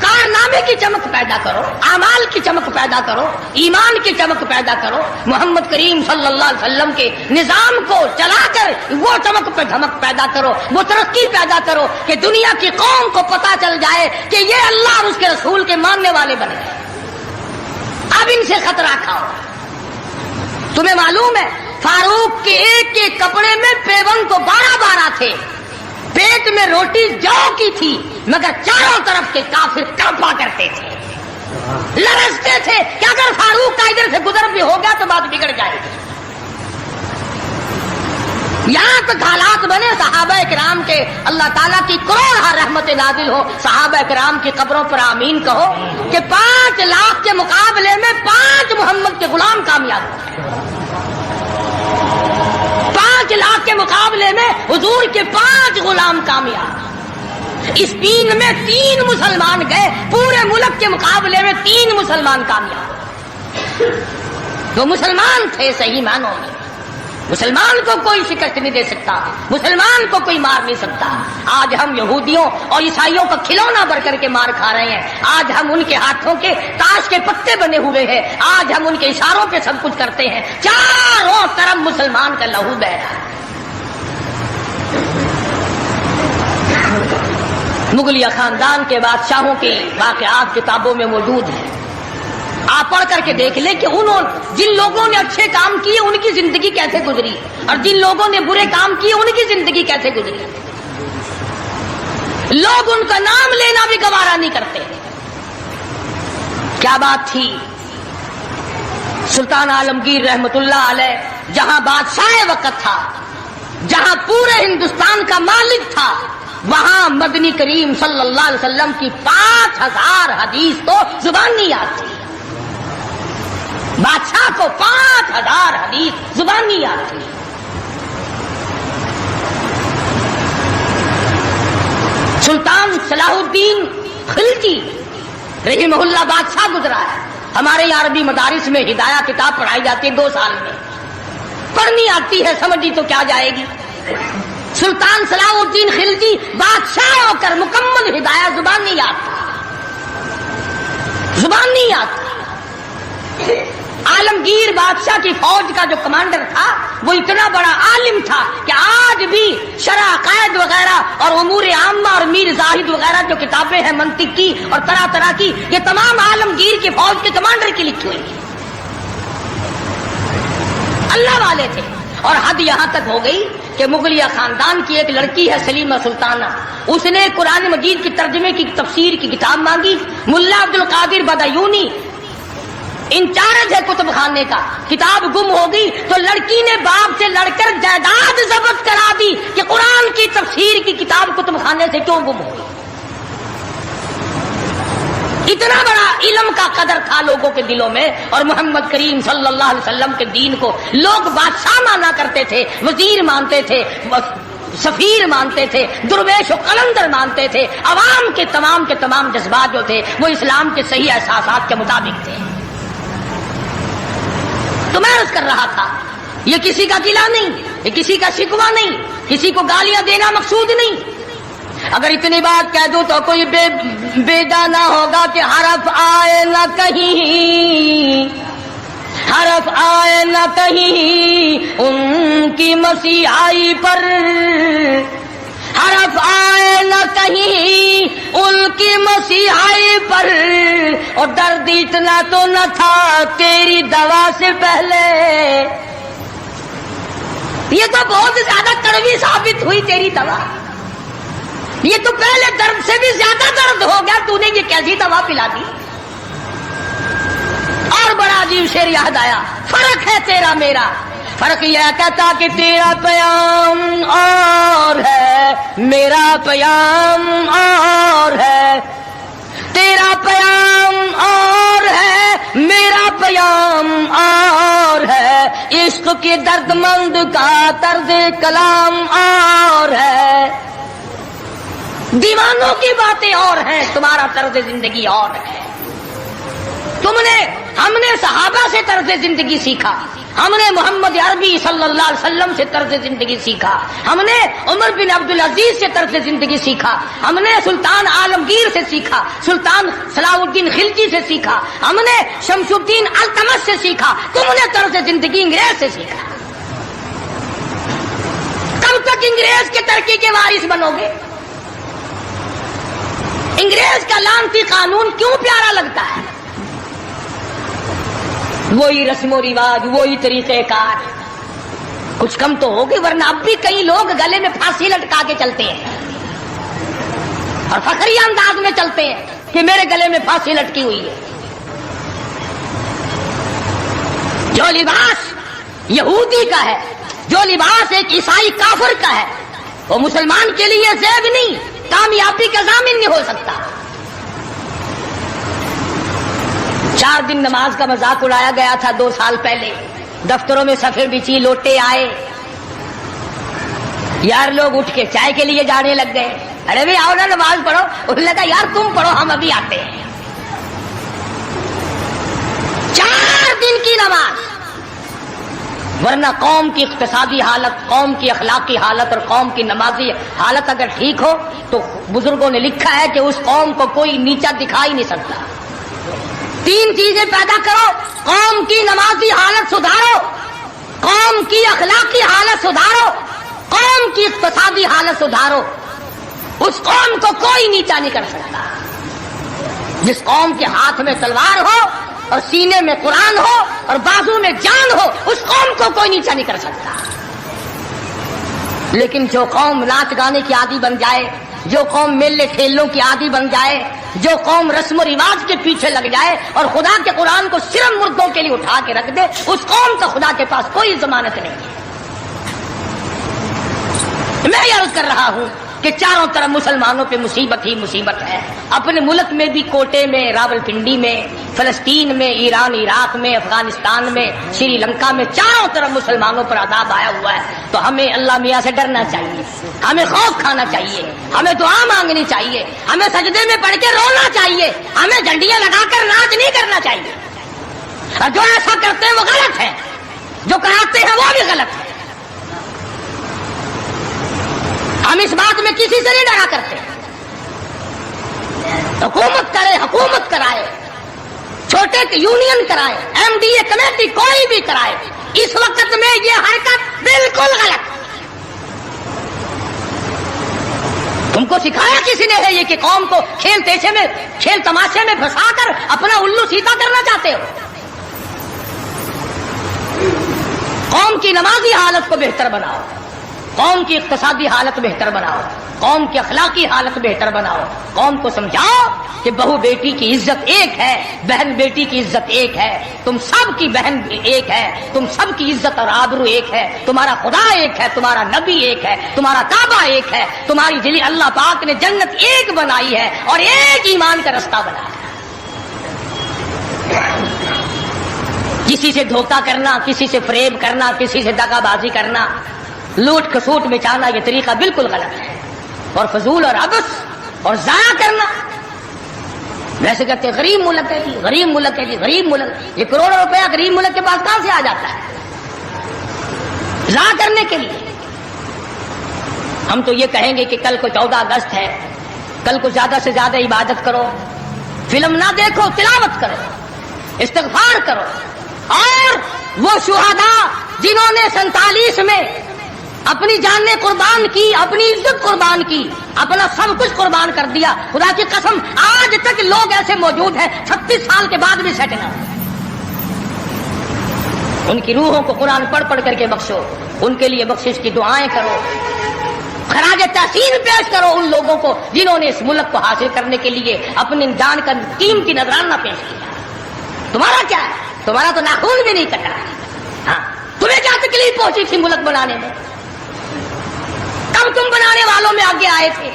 کارنامے کی چمک پیدا کرو, اعمال کی چمک پیدا کرو, ایمان کی چمک پیدا کرو. محمد کریم صلی اللہ علیہ وسلم کے نظام کو چلا کر وہ چمک پہ دھمک پیدا کرو, وہ ترقی پیدا کرو کہ دنیا کی قوم کو پتا چل جائے کہ یہ اللہ اور اس کے رسول کے ماننے والے بن گئے. اب ان سے خطرہ کھاؤ. تمہیں معلوم ہے فاروق کے ایک ایک کپڑے میں پیون تو 12 تھے، پیٹ میں روٹی جو کی تھی، مگر چاروں طرف کے کافر کانپا کرتے تھے، لرزتے تھے کہ اگر فاروق کا ادھر سے گزر بھی ہو گیا تو بات بگڑ جائے گی۔ یہاں تک حالات بنے صحابہ کرام کے، اللہ تعالیٰ کی کروڑ رحمت نازل ہو، صحابہ کرام کی قبروں پر آمین کہو کہ 5 لاکھ کے مقابلے میں 5 محمد کے غلام کامیاب ہوئے، 5 لاکھ کے مقابلے میں حضور کے 5 غلام کامیاب، اس 3 میں 3 مسلمان گئے، پورے ملک کے مقابلے میں 3 مسلمان کامیاب، تو مسلمان تھے صحیح معنوں میں، مسلمان کو کوئی شکست نہیں دے سکتا، مسلمان کو کوئی مار نہیں سکتا۔ آج ہم یہودیوں اور عیسائیوں کا کھلونا بن کر کے مار کھا رہے ہیں، آج ہم ان کے ہاتھوں کے تاش کے پتے بنے ہوئے ہیں، آج ہم ان کے اشاروں پہ سب کچھ کرتے ہیں، چاروں طرف مسلمان کا لہو بہہ رہا ہے۔ مغلیہ خاندان کے بادشاہوں کے واقعات کتابوں میں موجود ہیں، آپ پڑھ کر کے دیکھ لیں کہ جن لوگوں نے اچھے کام کیے ان کی زندگی کیسے گزری، اور جن لوگوں نے برے کام کیے ان کی زندگی کیسے گزری۔ لوگ ان کا نام لینا بھی گوارا نہیں کرتے۔ کیا بات تھی؟ سلطان عالمگیر رحمت اللہ علیہ جہاں بادشاہ وقت تھا، جہاں پورے ہندوستان کا مالک تھا، وہاں مدنی کریم صلی اللہ علیہ وسلم کی 5000 حدیث تو زبانی یاد تھی، بادشاہ کو 5000 حدیث زبانی یاد تھی۔ سلطان صلاح الدین خلجی رحمہ اللہ بادشاہ گزرا ہے، ہمارے یہاں عربی مدارس میں ہدایہ کتاب پڑھائی جاتی ہے 2 سال میں، پڑھنی آتی ہے سمجھی تو کیا جائے گی۔ سلطان صلاح الدین خلجی بادشاہ ہو کر مکمل ہدایہ زبانی یاد تھا، زبانی یاد تھا۔ عالمگیر بادشاہ کی فوج کا جو کمانڈر تھا وہ اتنا بڑا عالم تھا کہ آج بھی شرح عقائد وغیرہ اور امور عامہ اور میر زاہد وغیرہ جو کتابیں ہیں منطق کی اور طرح طرح کی، یہ تمام عالمگیر کی فوج کے کمانڈر کی لکھی ہوئی ہیں، اللہ والے تھے۔ اور حد یہاں تک ہو گئی کہ مغلیہ خاندان کی ایک لڑکی ہے سلیمہ سلطانہ، اس نے قرآن مجید کی ترجمے کی تفسیر کی کتاب مانگی، ملا عبد القادر بدایونی انچارج ہے کتب خانے کا، کتاب گم ہو گئی تو لڑکی نے باپ سے لڑ کر جائیداد ضبط کرا دی کہ قرآن کی تفسیر کی کتاب کتب خانے سے کیوں گم ہو گئی۔ اتنا بڑا علم کا قدر تھا لوگوں کے دلوں میں، اور محمد کریم صلی اللہ علیہ وسلم کے دین کو لوگ بادشاہ مانا کرتے تھے، وزیر مانتے تھے، سفیر مانتے تھے، درویش و قلندر مانتے تھے۔ عوام کے تمام جذبات جو تھے وہ اسلام کے صحیح احساسات کے مطابق تھے۔ تو میں عرض کر رہا تھا یہ کسی کا گلہ نہیں، یہ کسی کا شکوہ نہیں، کسی کو گالیاں دینا مقصود نہیں۔ اگر اتنی بات کہہ دوں تو کوئی بے جانا ہوگا کہ حرف آئے نہ کہیں، حرف آئے نہ کہیں ان کی مسیحائی پر، حرف آئے نہ کہیں ان کی مسیحائی پر، اور درد اتنا تو نہ تھا تیری دوا سے پہلے۔ یہ تو بہت زیادہ کڑوی ثابت ہوئی تیری دوا، یہ تو پہلے درد سے بھی زیادہ درد ہو گیا، تو نے یہ کیسی دوا پلا دی۔ اور بڑا عجیب شعر یاد آیا، فرق ہے تیرا میرا، فرق یہ کہتا کہ تیرا پیام اور ہے میرا پیام اور ہے، تیرا پیام اور ہے میرا پیام اور ہے، عشق کے درد مند کا طرز کلام اور ہے، دیوانوں کی باتیں اور ہیں، تمہارا طرز زندگی اور ہے۔ ہم نے صحابہ سے طرز زندگی سیکھا، ہم نے محمد عربی صلی اللہ علیہ وسلم سے طرز زندگی سیکھا، ہم نے عمر بن عبدالعزیز سے طرز زندگی سیکھا، ہم نے سلطان عالمگیر سے سیکھا، سلطان صلاح الدین خلجی سے سیکھا، ہم نے شمس الدین التمش سے سیکھا، تم نے طرز زندگی انگریز سے سیکھا۔ کب تک انگریز کے ترقی کے وارث بنو گے؟ انگریز کا لعنتی قانون کیوں پیارا لگتا ہے؟ وہی رسم و رواج، وہی طریقہ کار، کچھ کم تو ہوگی، ورنہ اب بھی کئی لوگ گلے میں پھانسی لٹکا کے چلتے ہیں اور فخری انداز میں چلتے ہیں کہ میرے گلے میں پھانسی لٹکی ہوئی ہے۔ جو لباس یہودی کا ہے، جو لباس ایک عیسائی کافر کا ہے، وہ مسلمان کے لیے زیب نہیں، کامیابی کا ضامن نہیں ہو سکتا۔ 4 دن نماز کا مذاق اڑایا گیا تھا 2 سال پہلے، دفتروں میں صفیں بچی، لوٹے آئے، یار لوگ اٹھ کے چائے کے لیے جانے لگ گئے، ارے بھی آؤ نا نماز پڑھو، انہوں نے کہا یار تم پڑھو ہم ابھی آتے ہیں۔ 4 دن کی نماز، ورنہ قوم کی اقتصادی حالت، قوم کی اخلاقی حالت اور قوم کی نمازی حالت اگر ٹھیک ہو تو بزرگوں نے لکھا ہے کہ اس قوم کو کوئی نیچا دکھا ہی نہیں سکتا۔ 3 چیزیں پیدا کرو، قوم کی نمازی حالت سدھارو، قوم کی اخلاقی حالت سدھارو، قوم کی اقتصادی حالت سدھارو، اس قوم کو کوئی نیچا نہیں کر سکتا۔ جس قوم کے ہاتھ میں تلوار ہو اور سینے میں قرآن ہو اور بازو میں جان ہو، اس قوم کو کوئی نیچا نہیں کر سکتا۔ لیکن جو قوم ناچ گانے کی عادی بن جائے، جو قوم میلے ٹھیلوں کی عادی بن جائے، جو قوم رسم و رواج کے پیچھے لگ جائے اور خدا کے قرآن کو صرف مردوں کے لیے اٹھا کے رکھ دے، اس قوم کا خدا کے پاس کوئی ضمانت نہیں ہے۔ میں یہ عرض کر رہا ہوں کہ چاروں طرف مسلمانوں پہ مصیبت ہی مصیبت ہے۔ اپنے ملک میں بھی کوٹے میں، راولپنڈی میں، فلسطین میں، ایران عراق میں، افغانستان میں، سری لنکا میں، چاروں طرف مسلمانوں پر عذاب آیا ہوا ہے۔ تو ہمیں اللہ میاں سے ڈرنا چاہیے، ہمیں خوف کھانا چاہیے، ہمیں دعا مانگنی چاہیے، ہمیں سجدے میں پڑھ کے رونا چاہیے، ہمیں جھنڈیاں لگا کر ناچ نہیں کرنا چاہیے۔ اور جو ایسا کرتے ہیں وہ غلط ہے، جو کراتے ہیں وہ بھی غلط ہے۔ ہم اس بات میں کسی سے نہیں ڈرا کرتے۔ حکومت کرے، حکومت کرائے، چھوٹے یونین کرائے، ایم ڈی اے کمیٹی کوئی بھی کرائے، اس وقت میں یہ حرکت بالکل غلط۔ تم کو سکھایا کسی نے ہے یہ کہ قوم کو کھیل تیشے میں، کھیل تماشے میں پھنسا کر اپنا الو سیدھا کرنا چاہتے ہو؟ قوم کی نمازی حالت کو بہتر بناؤ، قوم کی اقتصادی حالت بہتر بناؤ، قوم کی اخلاقی حالت بہتر بناؤ، قوم کو سمجھاؤ کہ بہو بیٹی کی عزت ایک ہے، بہن بیٹی کی عزت ایک ہے، تم سب کی بہن ایک ہے، تم سب کی عزت اور آبرو ایک ہے، تمہارا خدا ایک ہے، تمہارا نبی ایک ہے، تمہارا کعبہ ایک ہے، تمہاری جلی اللہ پاک نے جنت ایک بنائی ہے اور ایک ایمان کا رستہ بنایا ہے۔ کسی سے دھوکہ کرنا، کسی سے فریب کرنا، کسی سے دغا بازی کرنا، لوٹ کھسوٹ مچانا، یہ طریقہ بالکل غلط ہے، اور فضول اور عبث اور ضائع کرنا۔ ویسے کہتے ہیں غریب ملک ہے جی، غریب ملک ہے جی، غریب ملک، یہ کروڑوں روپیہ غریب ملک کے پاس کہاں سے آ جاتا ہے ضائع کرنے کے لیے؟ ہم تو یہ کہیں گے کہ کل کو 14 اگست ہے، کل کو زیادہ سے زیادہ عبادت کرو، فلم نہ دیکھو، تلاوت کرو، استغفار کرو، اور وہ شہداء جنہوں نے 47 میں اپنی جانیں قربان کی، اپنی عزت قربان کی، اپنا سب کچھ قربان کر دیا، خدا کی قسم آج تک لوگ ایسے موجود ہیں 36 سال کے بعد بھی سیٹ نہ ہوئے۔ ان کی روحوں کو قرآن پڑھ پڑھ کر کے بخشو، ان کے لیے بخشش کی دعائیں کرو، خراج تحسین پیش کرو ان لوگوں کو جنہوں نے اس ملک کو حاصل کرنے کے لیے اپنی جان کا قیمتی نذرانہ پیش کیا۔ تمہارا کیا ہے؟ تمہارا تو ناخون بھی نہیں کٹا۔ ہاں، تمہیں کیا تکلیف پہنچی تھی ملک بنانے میں؟ کب تم بنانے والوں میں آگے آئے تھے؟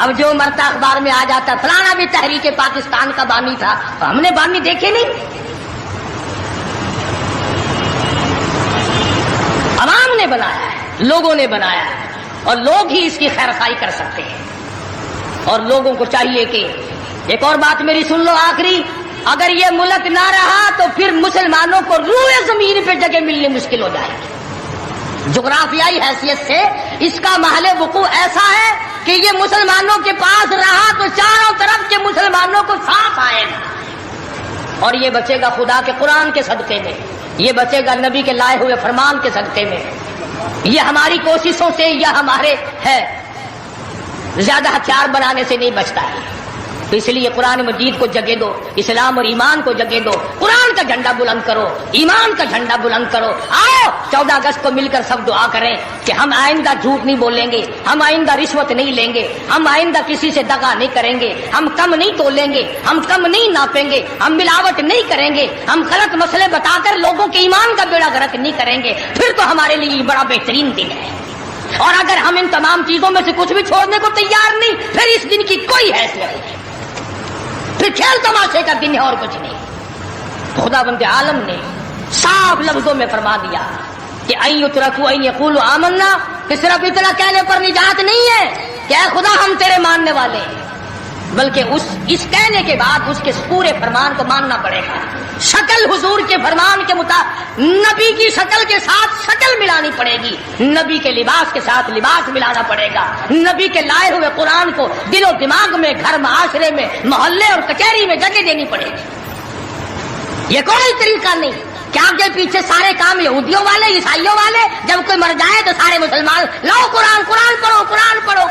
اب جو مرتا اخبار میں آ جاتا فلانا بھی تحریک پاکستان کا بانی تھا، ہم نے بانی دیکھے نہیں؟ عوام نے بنایا ہے، لوگوں نے بنایا ہے، اور لوگ ہی اس کی خیر خواہی کر سکتے ہیں۔ اور لوگوں کو چاہیے کہ ایک اور بات میری سن لو آخری، اگر یہ ملک نہ رہا تو پھر مسلمانوں کو روئے زمین پہ جگہ ملنی مشکل ہو جائے گی۔ جغرافیائی حیثیت سے اس کا محل وقوع ایسا ہے کہ یہ مسلمانوں کے پاس رہا تو چاروں طرف کے مسلمانوں کو ساتھ آئے گا، اور یہ بچے گا خدا کے قرآن کے صدقے میں، یہ بچے گا نبی کے لائے ہوئے فرمان کے صدقے میں۔ یہ ہماری کوششوں سے یا ہمارے ہے زیادہ ہتھیار بنانے سے نہیں بچتا ہے۔ تو اس لیے قرآن مجید کو جگہ دو، اسلام اور ایمان کو جگہ دو، قرآن ایمان کا جھنڈا بلند کرو، ایمان کا جھنڈا بلند کرو. آؤ 14 اگست کو مل کر سب دعا کریں کہ ہم آئندہ جھوٹ نہیں بولیں گے، ہم آئندہ رشوت نہیں لیں گے، ہم آئندہ کسی سے دغا نہیں کریں گے، ہم کم نہیں تولیں گے، ہم کم نہیں ناپیں گے، ہم ملاوٹ نہیں کریں گے، ہم غلط مسئلے بتا کر لوگوں کے ایمان کا بیڑا غرق نہیں کریں گے. پھر تو ہمارے لیے یہ بڑا بہترین دن ہے. اور اگر ہم ان تمام چیزوں میں سے کچھ بھی چھوڑنے کو تیار نہیں، پھر اس دن کی کوئی حیثیت نہیں، پھر کھیل تماشے کا دن ہے اور کچھ نہیں. خدا بند عالم نے صاف لفظوں میں فرما دیا کہ این یترکوا ان یقولوا آمنا، کہ صرف اتنا کہنے پر نجات نہیں ہے کہ اے خدا ہم تیرے ماننے والے ہیں، بلکہ اس کہنے کے بعد اس کے پورے فرمان کو ماننا پڑے گا. شکل حضور کے فرمان کے مطابق نبی کی شکل کے ساتھ شکل ملانی پڑے گی، نبی کے لباس کے ساتھ لباس ملانا پڑے گا، نبی کے لائے ہوئے قرآن کو دل و دماغ میں، گھر معاشرے میں، محلے اور کچہری میں جگہ دینی پڑے گی. یہ کوئی طریقہ نہیں کہ آگے پیچھے سارے کام یہودیوں والے، عیسائیوں والے، جب کوئی مر جائے تو سارے مسلمان لاؤ قرآن پڑھو، قرآن پڑھو.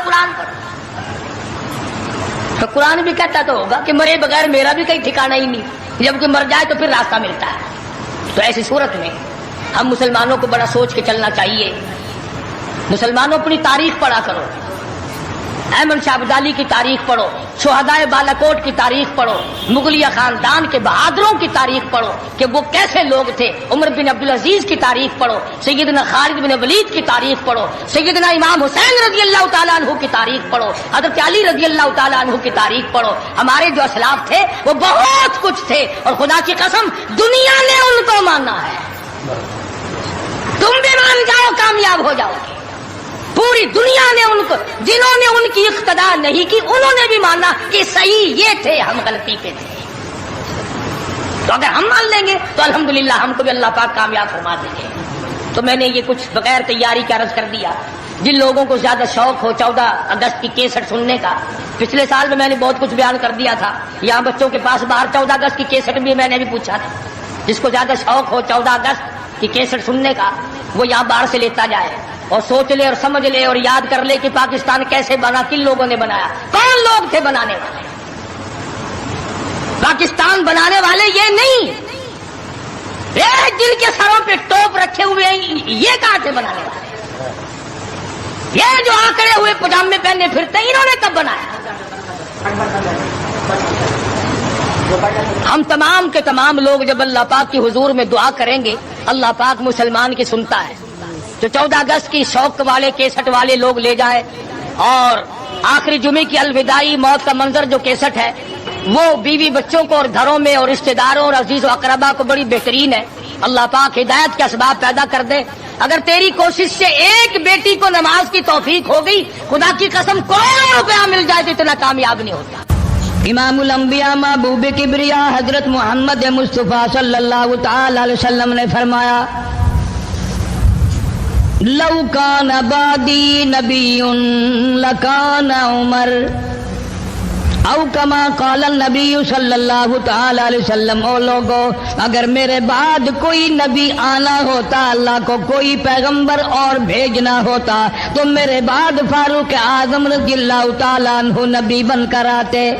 تو قرآن بھی کہتا تو ہوگا کہ مرے بغیر میرا بھی کہیں ٹھکانہ ہی نہیں، جب کوئی مر جائے تو پھر راستہ ملتا ہے. تو ایسی صورت میں ہم مسلمانوں کو بڑا سوچ کے چلنا چاہیے. مسلمانوں اپنی تاریخ پڑھا کرو، احمد شاہ ابدالی کی تاریخ پڑھو، شہدائے بالاکوٹ کی تاریخ پڑھو، مغلیہ خاندان کے بہادروں کی تاریخ پڑھو کہ وہ کیسے لوگ تھے، عمر بن عبدالعزیز کی تاریخ پڑھو، سیدنا خالد بن ولید کی تاریخ پڑھو، سیدنا امام حسین رضی اللہ تعالیٰ عنہ کی تاریخ پڑھو، حضرت علی رضی اللہ تعالیٰ عنہ کی تاریخ پڑھو. ہمارے جو اسلاف تھے وہ بہت کچھ تھے، اور خدا کی قسم دنیا نے ان کو مانا ہے. تم بھی مان جاؤ کامیاب ہو جاؤ گے. پوری دنیا نے ان کو، جنہوں نے ان کی اقتدا نہیں کی، انہوں نے بھی مانا کہ صحیح یہ تھے، ہم غلطی پہ تھے. تو اگر ہم مان لیں گے تو الحمدللہ ہم کو بھی اللہ پاک کامیاب فرما دیں گے. تو میں نے یہ کچھ بغیر تیاری کا عرض کر دیا. جن لوگوں کو زیادہ شوق ہو 14 اگست کی کیسٹ سننے کا، پچھلے سال میں نے بہت کچھ بیان کر دیا تھا. یہاں بچوں کے پاس باہر 14 اگست کی کیسٹ بھی میں نے بھی پوچھا تھا. جس کو زیادہ شوق ہو 14 اگست کی کیسٹ سننے کا، وہ یہاں باہر سے لیتا جائے اور سوچ لے اور سمجھ لے اور یاد کر لے کہ پاکستان کیسے بنا، کن لوگوں نے بنایا، کون لوگ تھے بنانے والے. پاکستان بنانے والے یہ نہیں، جن کے سروں پہ ٹوپ رکھے ہوئے ہیں، یہ کہاں تھے بنانے والے؟ یہ جو آکڑے ہوئے پجامے پہنے پھرتے ہیں، انہوں نے کب بنایا؟ ہم تمام کے تمام لوگ جب اللہ پاک کی حضور میں دعا کریں گے، اللہ پاک مسلمان کی سنتا ہے. تو 14 اگست کی شوق والے، کیسٹ والے لوگ لے جائے، اور آخری جمعے کی الوداعی موت کا منظر جو کیسٹ ہے وہ بیوی بچوں کو اور گھروں میں اور رشتہ داروں اور عزیز و اقربا کو بڑی بہترین ہے. اللہ پاک ہدایت کے اسباب پیدا کر دے. اگر تیری کوشش سے ایک بیٹی کو نماز کی توفیق ہو گئی، خدا کی قسم کروڑوں روپیہ مل جائے تو اتنا کامیاب نہیں ہوتا. امام الانبیاء محبوب کبریا حضرت محمد مصطفیٰ صلی اللہ تعالی علیہ وسلم نے فرمایا، لو کان بعدی نبی لکان عمر، او کما قال النبی صلی اللہ تعالی علیہ وسلم. او لوگو، اگر میرے بعد کوئی نبی آنا ہوتا، اللہ کو کوئی پیغمبر اور بھیجنا ہوتا، تو میرے بعد فاروق اعظم رضی اللہ تعالیٰ عنہ نبی بن کر آتے.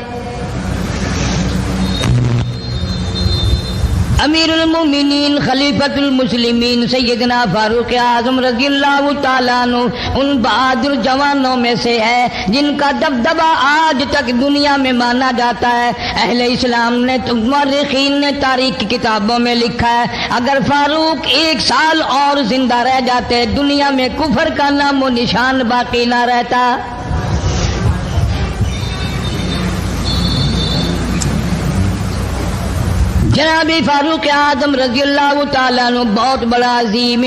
امیر المومنین خلیفۃ المسلمین سیدنا فاروق اعظم رضی اللہ تعالیٰ عنہ ان بہادر جوانوں میں سے ہے جن کا دبدبہ آج تک دنیا میں مانا جاتا ہے. اہل اسلام نے، مورخین نے تاریخ کی کتابوں میں لکھا ہے، اگر فاروق 1 سال اور زندہ رہ جاتے، دنیا میں کفر کا نام و نشان باقی نہ رہتا. جناب فاروق اعظم رضی اللہ تعالیٰ عنہ بہت بڑا عظیم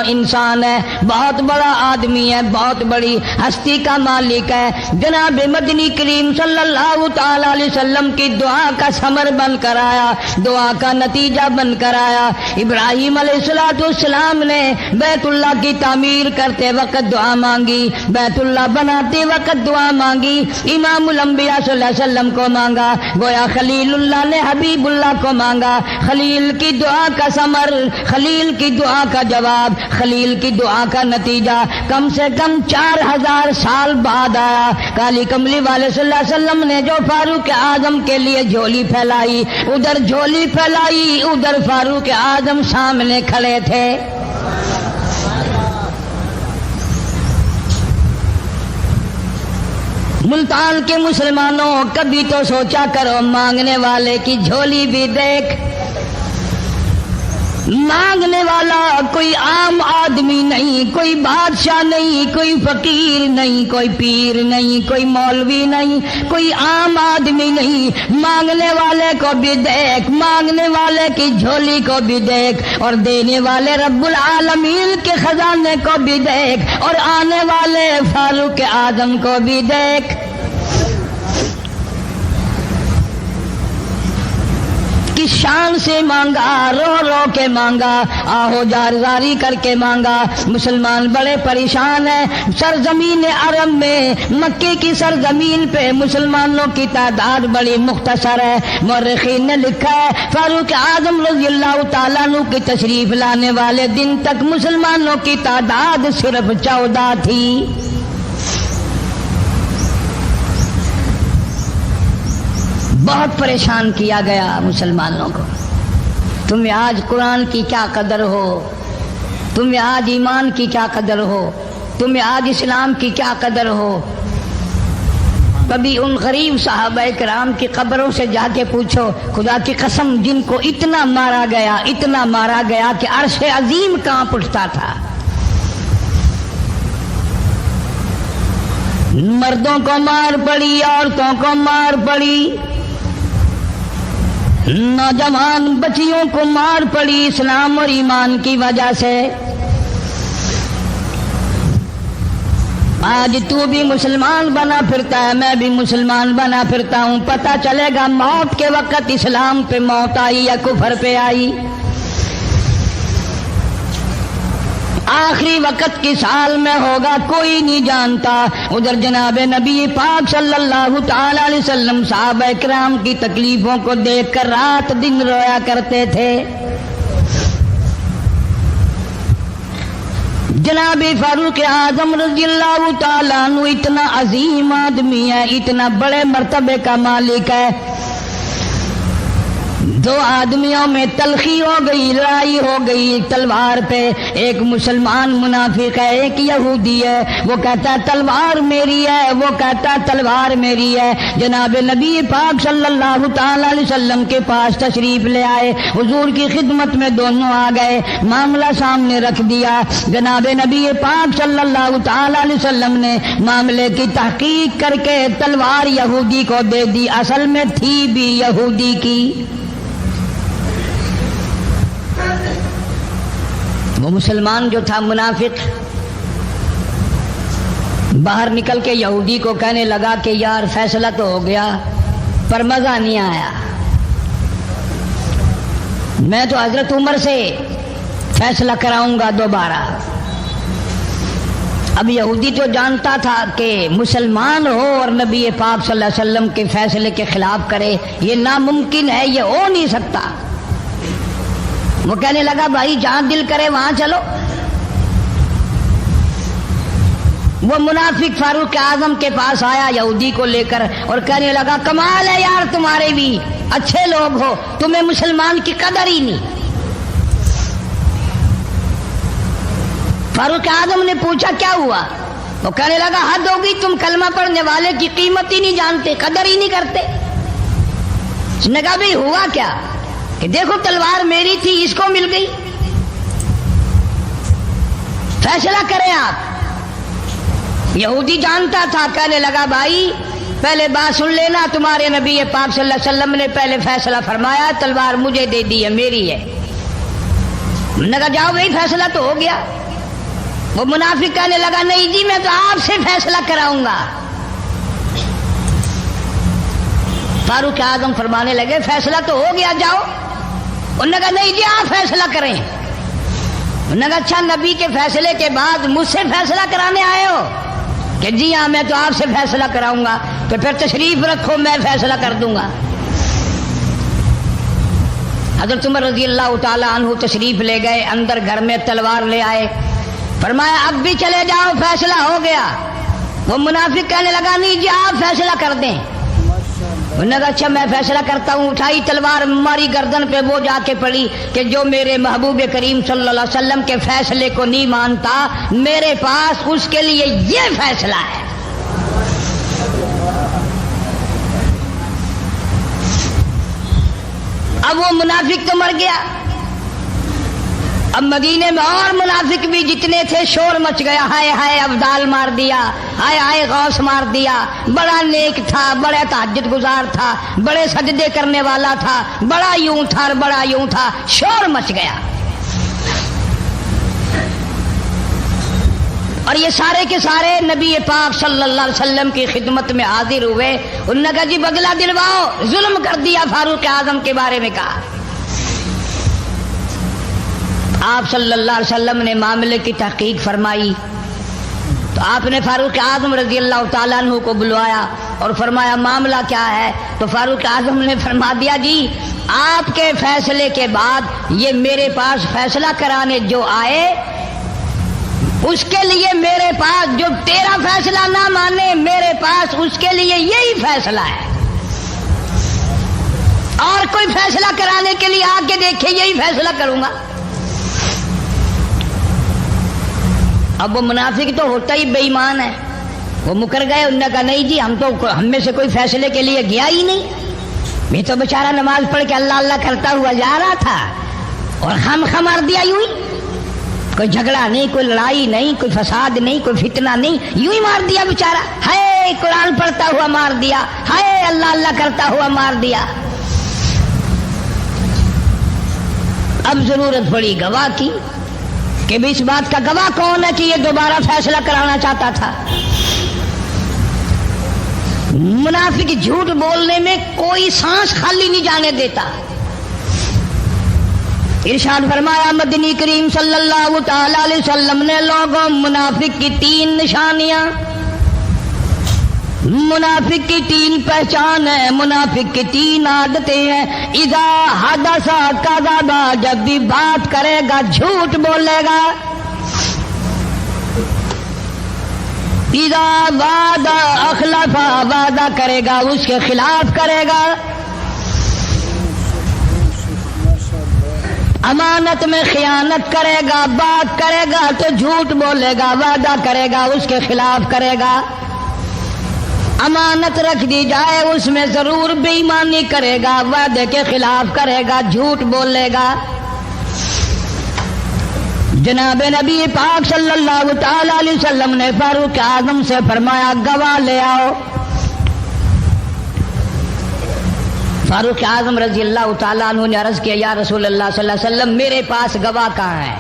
انسان ہے، بہت بڑا آدمی ہے، بہت بڑی ہستی کا مالک ہے. جناب مدنی کریم صلی اللہ تعالیٰ علیہ وسلم کی دعا کا ثمر بن کر آیا، دعا کا نتیجہ بن کر آیا. ابراہیم علیہ السلام نے بیت اللہ کی تعمیر کرتے وقت دعا مانگی، بیت اللہ بناتے وقت دعا مانگی، امام الانبیاء صلی اللہ علیہ وسلم کو مانگا، گویا خلیل اللہ نے حبیب اللہ کو مانگا. مانگا، خلیل کی دعا کا ثمر، خلیل کی دعا کا جواب، خلیل کی دعا کا نتیجہ کم سے کم 4000 سال بعد آیا۔ کالی کملی والے صلی اللہ علیہ وسلم نے جو فاروق اعظم کے لیے جھولی پھیلائی، ادھر جھولی پھیلائی، ادھر فاروق اعظم سامنے کھڑے تھے۔ ملتان کے مسلمانوں، کبھی تو سوچا کرو مانگنے والے کی جھولی بھی دیکھ۔ مانگنے والا کوئی عام آدمی نہیں، کوئی بادشاہ نہیں، کوئی فقیر نہیں، کوئی پیر نہیں، کوئی مولوی نہیں، کوئی عام آدمی نہیں۔ مانگنے والے کو بھی دیکھ، مانگنے والے کی جھولی کو بھی دیکھ، اور دینے والے رب العالمین کے خزانے کو بھی دیکھ، اور آنے والے فاروق اعظم کو بھی دیکھ۔ کس شان سے مانگا، رو رو کے مانگا، آہو جار زاری کر کے مانگا۔ مسلمان بڑے پریشان ہیں۔ سرزمین عرب میں، مکے کی سرزمین پہ مسلمانوں کی تعداد بڑی مختصر ہے۔ مورخین نے لکھا ہے فاروق اعظم رضی اللہ تعالیٰ عنہ کی تشریف لانے والے دن تک مسلمانوں کی تعداد صرف 14 تھی۔ بہت پریشان کیا گیا مسلمانوں کو۔ تمہیں آج قرآن کی کیا قدر ہو، تمہیں آج ایمان کی کیا قدر ہو، تمہیں آج اسلام کی کیا قدر ہو۔ کبھی ان غریب صحابہ کرام کی قبروں سے جا کے پوچھو، خدا کی قسم جن کو اتنا مارا گیا، اتنا مارا گیا کہ عرش عظیم کانپ اٹھتا تھا۔ مردوں کو مار پڑی، عورتوں کو مار پڑی، نوجوان بچیوں کو مار پڑی اسلام اور ایمان کی وجہ سے۔ آج تو بھی مسلمان بنا پھرتا ہے، میں بھی مسلمان بنا پھرتا ہوں، پتہ چلے گا موت کے وقت اسلام پہ موت آئی یا کفر پہ آئی۔ آخری وقت کی سال میں ہوگا کوئی نہیں جانتا۔ ادھر جناب نبی پاک صلی اللہ تعالی علیہ وسلم صحابہ کرام کی تکلیفوں کو دیکھ کر رات دن رویا کرتے تھے۔ جناب فاروق اعظم رضی اللہ تعالیٰ عنہ اتنا عظیم آدمی ہے، اتنا بڑے مرتبے کا مالک ہے۔ دو آدمیوں میں تلخی ہو گئی، لڑائی ہو گئی تلوار پہ۔ ایک مسلمان منافق ہے، ایک یہودی ہے۔ وہ کہتا ہے تلوار میری ہے، وہ کہتا ہے تلوار میری ہے۔ جناب نبی پاک صلی اللہ تعالی علیہ وسلم کے پاس تشریف لے آئے، حضور کی خدمت میں دونوں آ گئے، معاملہ سامنے رکھ دیا۔ جناب نبی پاک صلی اللہ تعالی علیہ وسلم نے معاملے کی تحقیق کر کے تلوار یہودی کو دے دی، اصل میں تھی بھی یہودی کی۔ وہ مسلمان جو تھا منافق باہر نکل کے یہودی کو کہنے لگا کہ یار فیصلہ تو ہو گیا پر مزہ نہیں آیا، میں تو حضرت عمر سے فیصلہ کراؤں گا دوبارہ۔ اب یہودی تو جانتا تھا کہ مسلمان ہو اور نبی پاک صلی اللہ علیہ وسلم کے فیصلے کے خلاف کرے، یہ ناممکن ہے، یہ ہو نہیں سکتا۔ وہ کہنے لگا بھائی جہاں دل کرے وہاں چلو۔ وہ منافق فاروق اعظم کے پاس آیا یہودی کو لے کر اور کہنے لگا کمال ہے یار، تمہارے بھی اچھے لوگ ہو، تمہیں مسلمان کی قدر ہی نہیں۔ فاروق اعظم نے پوچھا کیا ہوا؟ وہ کہنے لگا حد ہوگی، تم کلمہ پڑھنے والے کی قیمت ہی نہیں جانتے، قدر ہی نہیں کرتے۔ اس نے کہا بھائی ہوا کیا؟ کہ دیکھو تلوار میری تھی، اس کو مل گئی، فیصلہ کریں آپ۔ یہودی جانتا تھا، کہنے لگا بھائی پہلے بات سن لینا، تمہارے نبی پاک صلی اللہ علیہ وسلم نے پہلے فیصلہ فرمایا، تلوار مجھے دے دی ہے، میری ہے۔ نے کہا جاؤ بھائی فیصلہ تو ہو گیا۔ وہ منافق کہنے لگا نہیں جی میں تو آپ سے فیصلہ کراؤں گا۔ فاروق اعظم فرمانے لگے فیصلہ تو ہو گیا، جاؤ۔ انہوں نے کہا نہیں جی آپ فیصلہ کریں۔ انہوں نے کہا اچھا نبی کے فیصلے کے بعد مجھ سے فیصلہ کرانے آئے ہو؟ کہ جی ہاں میں تو آپ سے فیصلہ کراؤں گا، تو پھر تشریف رکھو میں فیصلہ کر دوں گا۔ حضرت عمر رضی اللہ تعالی عنہ تشریف لے گئے، اندر گھر میں تلوار لے آئے، فرمایا اب بھی چلے جاؤ، فیصلہ ہو گیا۔ وہ منافق کہنے لگا نہیں جی آپ فیصلہ کر دیں۔ انہوں نے کہا اچھا میں فیصلہ کرتا ہوں۔ اٹھائی تلوار، ماری گردن پہ، وہ جا کے پڑی کہ جو میرے محبوب کریم صلی اللہ علیہ وسلم کے فیصلے کو نہیں مانتا، میرے پاس اس کے لیے یہ فیصلہ ہے۔ اب وہ منافق تو مر گیا، اب مدینے میں اور منافق بھی جتنے تھے شور مچ گیا، ہائے ہائے ابدال مار دیا، ہائے ہائے غوث مار دیا، بڑا نیک تھا، بڑا تہجد گزار تھا، بڑے سجدے کرنے والا تھا، بڑا یوں تھا اور بڑا یوں تھا، شور مچ گیا۔ اور یہ سارے کے سارے نبی پاک صلی اللہ علیہ وسلم کی خدمت میں حاضر ہوئے۔ انہوں نے کہا جی بدلہ دلواؤ، ظلم کر دیا فاروق اعظم کے بارے میں کہا۔ آپ صلی اللہ علیہ وسلم نے معاملے کی تحقیق فرمائی تو آپ نے فاروق اعظم رضی اللہ تعالیٰ عنہ کو بلوایا اور فرمایا معاملہ کیا ہے؟ تو فاروق اعظم نے فرما دیا جی آپ کے فیصلے کے بعد یہ میرے پاس فیصلہ کرانے جو آئے، اس کے لیے میرے پاس جو تیرا فیصلہ نہ مانے، میرے پاس اس کے لیے یہی فیصلہ ہے، اور کوئی فیصلہ کرانے کے لیے آ کے دیکھے یہی فیصلہ کروں گا۔ اب وہ منافق تو ہوتا ہی بے ایمان ہے، وہ مکر گئے۔ انہوں نے کہا نہیں جی ہم میں سے کوئی فیصلے کے لیے گیا ہی نہیں، میں تو بیچارہ نماز پڑھ کے اللہ اللہ کرتا ہوا جا رہا تھا اور خم مار دیا یوں ہی، کوئی جھگڑا نہیں، کوئی لڑائی نہیں، کوئی فساد نہیں، کوئی فتنہ نہیں، یوں ہی مار دیا بیچارہ، ہائے قرآن پڑھتا ہوا مار دیا، ہائے اللہ اللہ کرتا ہوا مار دیا۔ اب ضرورت پڑی گواہ کی کہ بھی اس بات کا گواہ کون ہے کہ یہ دوبارہ فیصلہ کرانا چاہتا تھا۔ منافق جھوٹ بولنے میں کوئی سانس خالی نہیں جانے دیتا۔ ارشاد فرمایا مدنی کریم صلی اللہ تعالی علیہ وسلم نے لوگوں منافق کی 3 نشانیاں، منافق کی 3 پہچان ہے، منافق کی 3 عادتیں ہیں۔ اذا حدث کذب، جب بھی بات کرے گا جھوٹ بولے گا۔ اذا وعد اخلف، وعدہ کرے گا اس کے خلاف کرے گا۔ امانت میں خیانت کرے گا، بات کرے گا تو جھوٹ بولے گا، وعدہ کرے گا اس کے خلاف کرے گا۔ امانت رکھ دی جائے اس میں ضرور بے ایمانی کرے گا، وعدے کے خلاف کرے گا، جھوٹ بولے گا۔ جناب نبی پاک صلی اللہ تعالی علیہ وسلم نے فاروق اعظم سے فرمایا گواہ لے آؤ۔ فاروق اعظم رضی اللہ تعالیٰ عنہ نے عرض کیا یا رسول اللہ صلی اللہ علیہ وسلم میرے پاس گواہ کہاں ہے؟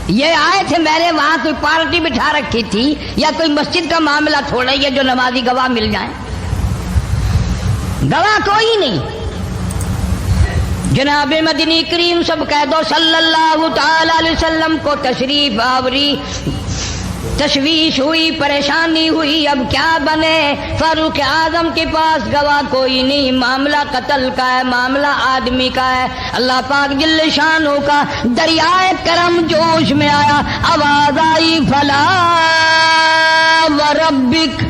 یہ آئے تھے، میں نے وہاں کوئی پارٹی بٹھا رکھی تھی یا کوئی مسجد کا معاملہ تھوڑا ہی ہے جو نمازی گواہ مل جائیں، گواہ کوئی نہیں۔ جناب مدنی کریم سب کہہ دو صلی اللہ تعالی علیہ وسلم کو تشریف آوری، تشویش ہوئی، پریشانی ہوئی، اب کیا بنے؟ فاروق اعظم کے پاس گواہ کوئی نہیں، معاملہ قتل کا ہے، معاملہ آدمی کا ہے۔ اللہ پاک جل شانہ کا دریائے کرم جوش میں آیا، آواز آئی فلا وربک۔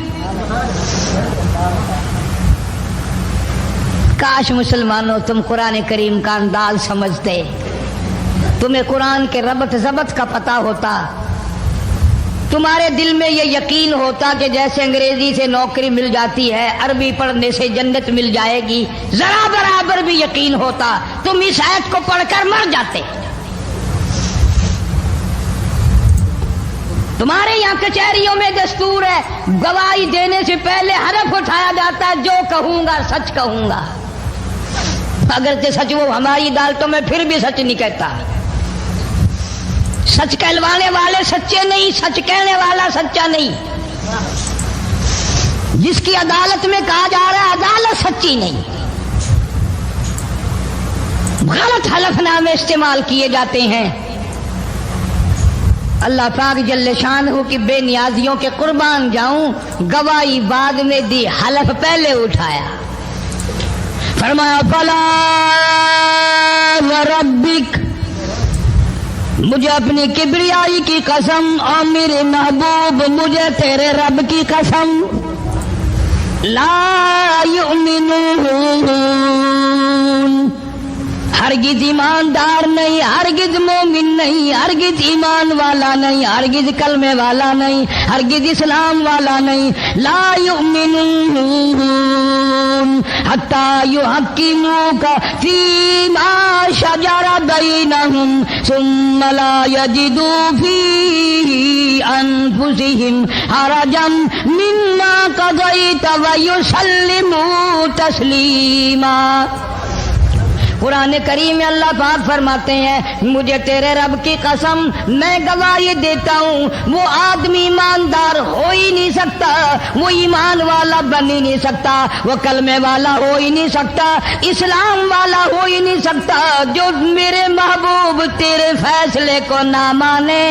کاش مسلمانوں تم قرآن کریم کا انداز سمجھتے، تمہیں قرآن کے ربط ضبط کا پتہ ہوتا، تمہارے دل میں یہ یقین ہوتا کہ جیسے انگریزی سے نوکری مل جاتی ہے، عربی پڑھنے سے جنت مل جائے گی، ذرا برابر بھی یقین ہوتا تم اس آیت کو پڑھ کر مر جاتے۔ تمہارے یہاں کچہریوں میں دستور ہے گواہی دینے سے پہلے حرف اٹھایا جاتا ہے، جو کہوں گا سچ کہوں گا، اگرچہ سچ وہ ہماری عدالتوں میں پھر بھی سچ نہیں کہتا۔ سچ کہلوانے والے سچے نہیں، سچ کہنے والا سچا نہیں۔ جس کی عدالت میں کہا جا رہا ہے عدالت سچی نہیں، غلط حلف نامے استعمال کیے جاتے ہیں۔ اللہ پاک جل شانہ کی بے نیازیوں کے قربان جاؤں، گواہی بعد میں دی، حلف پہلے اٹھایا۔ فرمایا فلا ربک، مجھے اپنی کبریائی کی قسم اور میرے محبوب مجھے تیرے رب کی قسم، لا یؤمنون، ہرگز ایماندار نہیں، ہرگز مومن نہیں، ہرگز ایمان والا نہیں، ہرگز کلمے والا نہیں، ہرگز اسلام والا نہیں، لا یؤمنون حتی یحکموک فیما شجر بینہم ثم لا یجدوا فی انفسہم حرجا مما قضیت ویسلموا تسلیما۔ قرآن کریم میں اللہ پاک فرماتے ہیں مجھے تیرے رب کی قسم میں گواہی دیتا ہوں وہ آدمی ایماندار ہو ہی نہیں سکتا، وہ ایمان والا بن ہی نہیں سکتا، وہ کلمے والا ہو ہی نہیں سکتا، اسلام والا ہو ہی نہیں سکتا جو میرے محبوب تیرے فیصلے کو نہ مانے،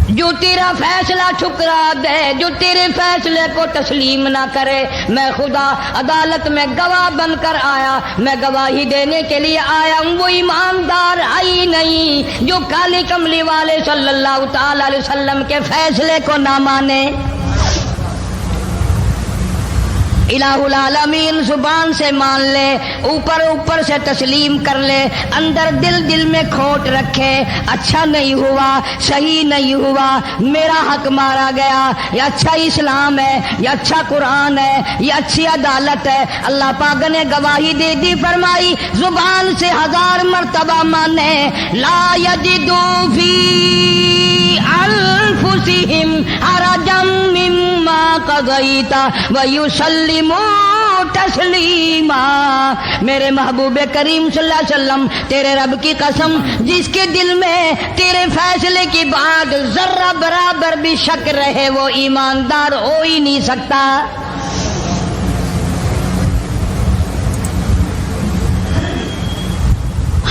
جو تیرا فیصلہ ٹھکرا دے، جو تیرے فیصلے کو تسلیم نہ کرے۔ میں خدا عدالت میں گواہ بن کر آیا، میں گواہی دینے کے لیے آیا ہوں، وہ ایماندار ہی نہیں جو کالی کملی والے صلی اللہ تعالی علیہ وسلم کے فیصلے کو نہ مانے۔ الہ العالمین زبان سے مان لے، اوپر اوپر سے تسلیم کر لے، اندر دل میں کھوٹ رکھے، اچھا نہیں ہوا، صحیح نہیں ہوا، میرا حق مارا گیا، یہ اچھا اسلام ہے، یہ اچھا قرآن ہے، یہ اچھی عدالت ہے۔ اللہ پاک نے گواہی دے دی، فرمائی زبان سے 1000 مرتبہ مانے، لا یجدو فی انفسہم حرجا مما قضیت ویسلموا تسلیما۔ میرے محبوب کریم صلی اللہ علیہ وسلم تیرے رب کی قسم جس کے دل میں تیرے فیصلے کی بات ذرہ برابر بھی شک رہے وہ ایماندار ہو ہی نہیں سکتا۔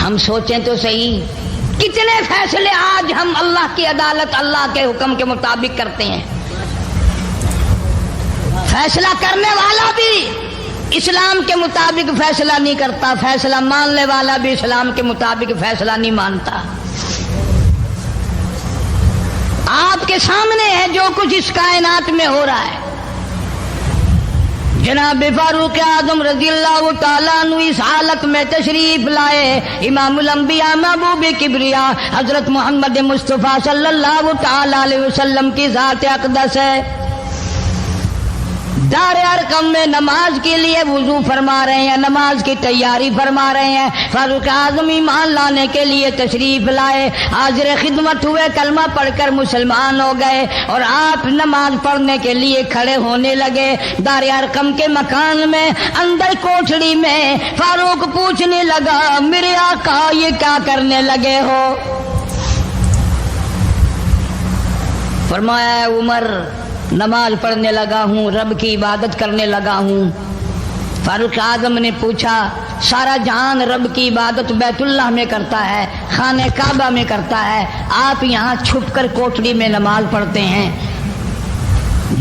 ہم سوچیں تو صحیح کتنے فیصلے آج ہم اللہ کی عدالت اللہ کے حکم کے مطابق کرتے ہیں۔ فیصلہ کرنے والا بھی اسلام کے مطابق فیصلہ نہیں کرتا، فیصلہ ماننے والا بھی اسلام کے مطابق فیصلہ نہیں مانتا۔ آپ کے سامنے ہے جو کچھ اس کائنات میں ہو رہا ہے۔ جناب فاروق اعظم رضی اللہ تعالیٰ عنہ اس حالت میں تشریف لائے، امام الانبیاء محبوب کبریا حضرت محمد مصطفیٰ صلی اللہ تعالیٰ علیہ وسلم کی ذات اقدس ہے۔ دار ارقم میں نماز کے لیے وضو فرما رہے ہیں، نماز کی تیاری فرما رہے ہیں۔ فاروق اعظم ایمان لانے کے لیے تشریف لائے، حاضر خدمت ہوئے، کلمہ پڑھ کر مسلمان ہو گئے اور آپ نماز پڑھنے کے لیے کھڑے ہونے لگے۔ دار ارقم کے مکان میں اندر کوٹھڑی میں فاروق پوچھنے لگا میرے آقا یہ کیا کرنے لگے ہو؟ فرمایا عمر نماز پڑھنے لگا ہوں، رب کی عبادت کرنے لگا ہوں۔ فاروق اعظم نے پوچھا سارا جہان رب کی عبادت بیت اللہ میں کرتا ہے، خانہ کعبہ میں کرتا ہے، آپ یہاں چھپ کر کوٹڑی میں نماز پڑھتے ہیں؟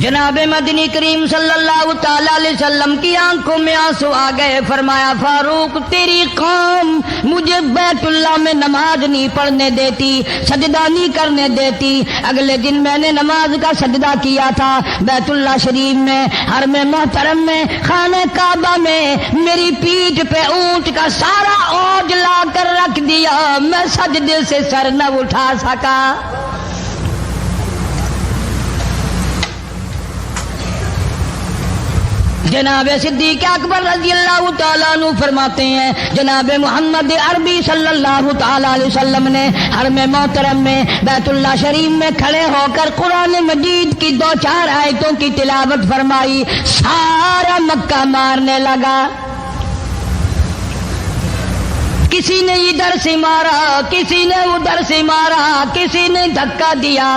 جناب مدنی کریم صلی اللہ تعالی علیہ وسلم کی آنکھوں میں آنسو آ گئے۔ فرمایا فاروق تیری قوم مجھے بیت اللہ میں نماز نہیں پڑھنے دیتی، سجدہ نہیں کرنے دیتی۔ اگلے دن میں نے نماز کا سجدہ کیا تھا بیت اللہ شریف میں، حرم محترم میں، خانہ کعبہ میں، میری پیٹھ پہ اونٹ کا سارا اوج لا کر رکھ دیا، میں سجدے سے سر نہ اٹھا سکا۔ جناب صدیق اکبر رضی اللہ تعالیٰ عنہ فرماتے ہیں جناب محمد عربی صلی اللہ تعالیٰ علیہ وسلم نے حرم محترم میں بیت اللہ شریف میں کھڑے ہو کر قرآن مجید کی 2-4 آیتوں کی تلاوت فرمائی، سارا مکہ مارنے لگا۔ کسی نے ادھر سے مارا، کسی نے ادھر سے مارا، کسی نے دھکا دیا،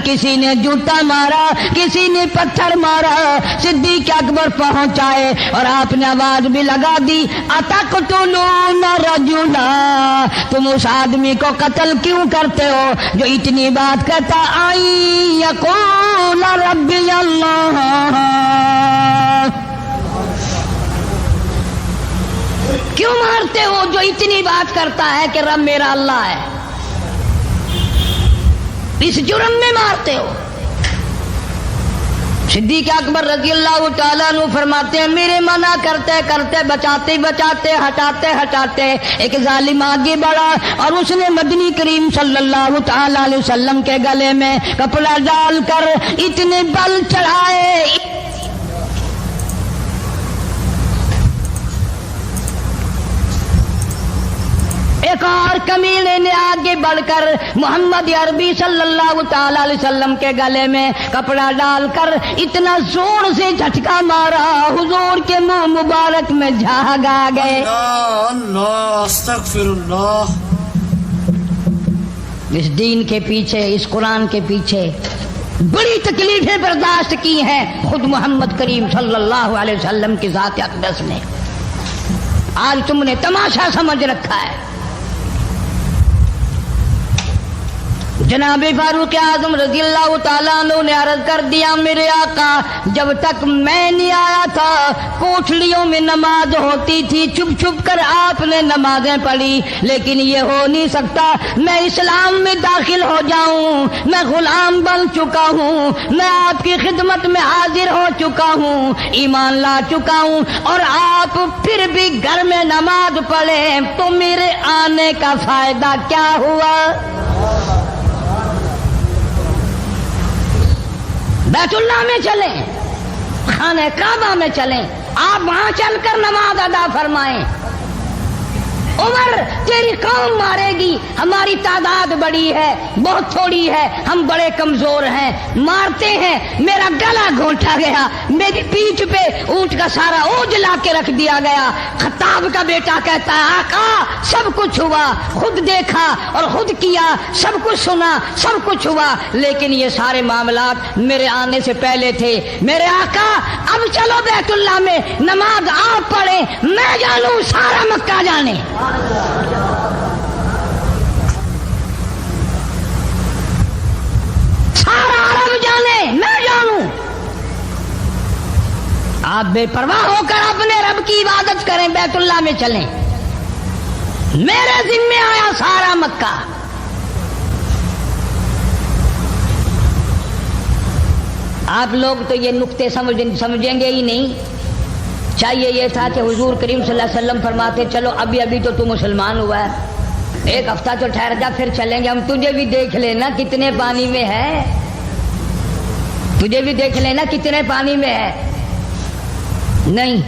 کسی نے جوتا مارا، کسی نے پتھر مارا۔ صدیق اکبر پہنچائے اور آپ نے آواز بھی لگا دی اتقتلون رجلا، تم اس آدمی کو قتل کیوں کرتے ہو جو اتنی بات کہتا آئی یقول ربی اللہ، کیوں مارتے ہو جو اتنی بات کرتا ہے کہ رب میرا اللہ ہے؟ اس جرم میں مارتے ہو۔ صدیق اکبر رضی اللہ تعالیٰ عنہ فرماتے ہیں میرے منع کرتے کرتے بچاتے بچاتے ہٹاتے ہٹاتے ایک ظالم آگے بڑھا اور اس نے مدنی کریم صلی اللہ تعالیٰ علیہ وسلم کے گلے میں کپڑا ڈال کر اتنے بل چڑھائے، ایک اور کمینے نے آگے بڑھ کر محمد عربی صلی اللہ تعالی علیہ وسلم کے گلے میں کپڑا ڈال کر اتنا زور سے جھٹکا مارا حضور کے منہ مبارک میں جھاگ آ گئے۔ اللہ استغفر اللہ۔ اس دین کے پیچھے، اس قرآن کے پیچھے بڑی تکلیفیں برداشت کی ہیں خود محمد کریم صلی اللہ علیہ وسلم کی ذات اقدس نے۔ آج تم نے تماشا سمجھ رکھا ہے۔ جناب فاروق اعظم رضی اللہ تعالیٰ عنہ نے عرض کر دیا میرے آقا جب تک میں نہیں آیا تھا کوٹھلیوں میں نماز ہوتی تھی، چھپ چھپ کر آپ نے نمازیں پڑھی، لیکن یہ ہو نہیں سکتا، میں اسلام میں داخل ہو جاؤں، میں غلام بن چکا ہوں، میں آپ کی خدمت میں حاضر ہو چکا ہوں، ایمان لا چکا ہوں، اور آپ پھر بھی گھر میں نماز پڑھیں تو میرے آنے کا فائدہ کیا ہوا؟ بیت اللہ میں چلیں، خانہ کعبہ میں چلیں، آپ وہاں چل کر نماز ادا فرمائیں۔ عمر تیری قوم مارے گی، ہماری تعداد بڑی ہے، بہت تھوڑی ہے، ہم بڑے کمزور ہیں، مارتے ہیں، میرا گلا گھونٹا گیا، میری پیٹھ پہ اونٹ کا سارا اوج لا کے رکھ دیا گیا۔ خطاب کا بیٹا کہتا ہے آقا سب کچھ ہوا، خود دیکھا اور خود کیا، سب کچھ سنا، سب کچھ ہوا، لیکن یہ سارے معاملات میرے آنے سے پہلے تھے۔ میرے آقا اب چلو بیت اللہ میں نماز آپ پڑھیں، میں جانوں سارا مکہ جانے۔ سارا عرب جانے، میں جانوں۔ آپ بے پرواہ ہو کر اپنے رب کی عبادت کریں، بیت اللہ میں چلیں، میرے ذمہ آیا سارا مکہ۔ آپ لوگ تو یہ نقطے سمجھیں گے ہی نہیں۔ چاہیے یہ تھا کہ حضور کریم صلی اللہ علیہ وسلم فرماتے چلو ابھی تو مسلمان ہوا ہے، ایک ہفتہ تو ٹھہر جا پھر چلیں گے، ہم تجھے بھی دیکھ لینا کتنے پانی میں ہے، تجھے بھی دیکھ لینا کتنے پانی میں ہے۔ نہیں،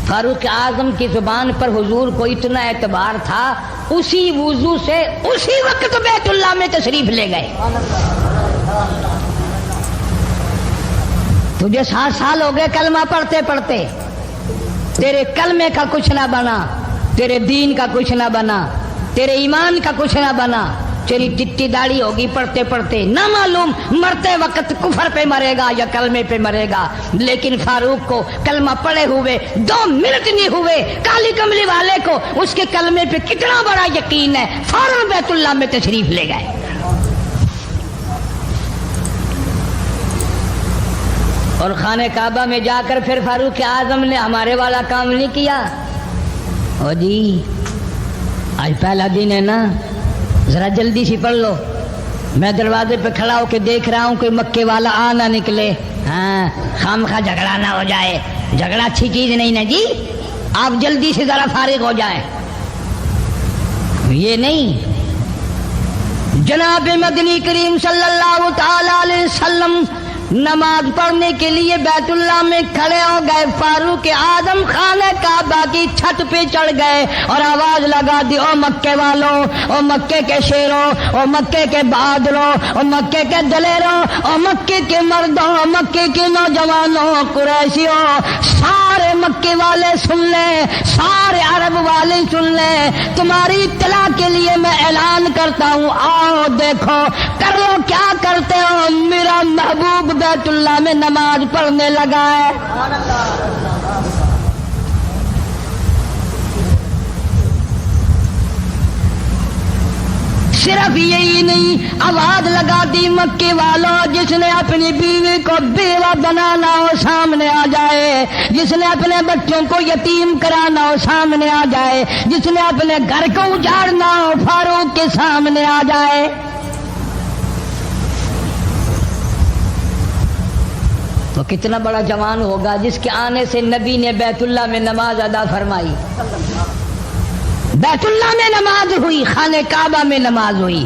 فاروق اعظم کی زبان پر حضور کو اتنا اعتبار تھا، اسی وضو سے اسی وقت بیت اللہ میں تشریف لے گئے۔ تجھے 7 سال ہو گئے کلمہ پڑھتے پڑھتے، تیرے کلمے کا کچھ نہ بنا، تیرے دین کا کچھ نہ بنا، تیرے ایمان کا کچھ نہ بنا، تیری چٹی داڑھی ہوگی پڑھتے پڑھتے، نہ معلوم مرتے وقت کفر پہ مرے گا یا کلمے پہ مرے گا۔ لیکن فاروق کو کلمہ پڑھے ہوئے 2 منٹ نہیں ہوئے، کالی کملی والے کو اس کے کلمے پہ کتنا بڑا یقین ہے، فوراً بیت اللہ میں تشریف لے گئے۔ اور خانہ کعبہ میں جا کر پھر فاروق اعظم نے ہمارے والا کام نہیں کیا۔ او جی آج پہلا دن ہے نا، ذرا جلدی سی پڑھ لو، میں دروازے پہ کھڑا ہو کے دیکھ رہا ہوں کوئی مکے والا آ نہ نکلے، ہاں خامخواہ جھگڑا نہ ہو جائے، جھگڑا اچھی چیز نہیں نا جی، آپ جلدی سے ذرا فارغ ہو جائیں۔ یہ نہیں، جناب مدنی کریم صلی اللہ تعالی علیہ وسلم نماز پڑھنے کے لیے بیت اللہ میں کھڑے ہو گئے۔ فاروق اعظم خانہ کعبہ کی چھت پہ چڑھ گئے اور آواز لگا دی، او مکے والوں، او مکے کے شیروں، او مکے کے بہادروں، او مکے کے دلیروں، او مکے کے مردوں، او مکے کے نوجوانوں، قریشیوں، سارے مکے والے سن لیں، سارے عرب والے سن لیں، تمہاری اطلاع کے لیے میں اعلان کرتا ہوں، آؤ دیکھو کر لو کیا کرتے ہو، میرا محبوب بیت اللہ میں نماز پڑھنے لگا ہے۔ صرف یہی نہیں، آواز لگا دی مکے والوں، جس نے اپنی بیوی کو بیوہ بنانا ہو سامنے آ جائے، جس نے اپنے بچوں کو یتیم کرانا ہو سامنے آ جائے، جس نے اپنے گھر کو اجاڑنا ہو فاروق کے سامنے آ جائے۔ تو کتنا بڑا جوان ہوگا جس کے آنے سے نبی نے بیت اللہ میں نماز ادا فرمائی، بیت اللہ میں نماز ہوئی، خانہ کعبہ میں نماز ہوئی۔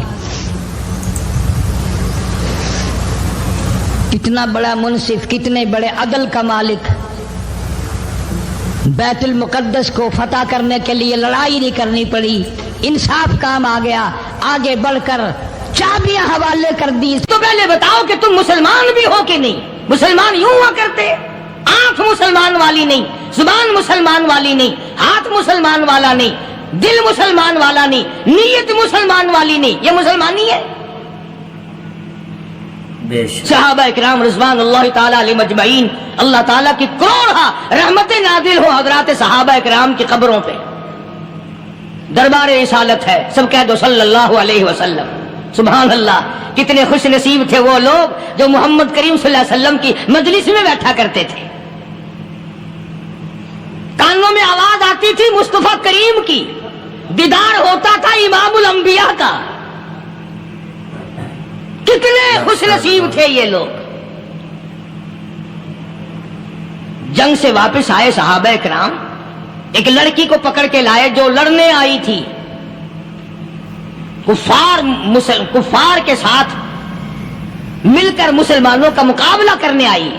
کتنا بڑا منصف، کتنے بڑے عدل کا مالک، بیت المقدس کو فتح کرنے کے لیے لڑائی نہیں کرنی پڑی، انصاف کام آ گیا، آگے بڑھ کر چابیاں حوالے کر دی۔ تو پہلے بتاؤ کہ تم مسلمان بھی ہو کہ نہیں؟ مسلمان یوں ہوا کرتے، آنکھ مسلمان والی نہیں، زبان مسلمان والی نہیں، ہاتھ مسلمان والا نہیں، دل مسلمان والا نہیں، نیت مسلمان والی نہیں، یہ مسلمانی ہے؟ صحابہ اکرام رضوان اللہ تعالی علیہ مجمعین، اللہ تعالیٰ کی کروڑا رحمت نازل ہو حضرات صحابہ اکرام کی قبروں پہ۔ دربار رسالت ہے، سب کہہ دو صلی اللہ علیہ وسلم۔ سبحان اللہ، کتنے خوش نصیب تھے وہ لوگ جو محمد کریم صلی اللہ علیہ وسلم کی مجلس میں بیٹھا کرتے تھے۔ کانوں میں آواز آتی تھی مصطفیٰ کریم کی، دیدار ہوتا تھا امام الانبیاء کا۔ کتنے خوش نصیب تھے یہ لوگ۔ جنگ سے واپس آئے صحابہ کرام، ایک لڑکی کو پکڑ کے لائے جو لڑنے آئی تھی، کفار کے ساتھ مل کر مسلمانوں کا مقابلہ کرنے آئی۔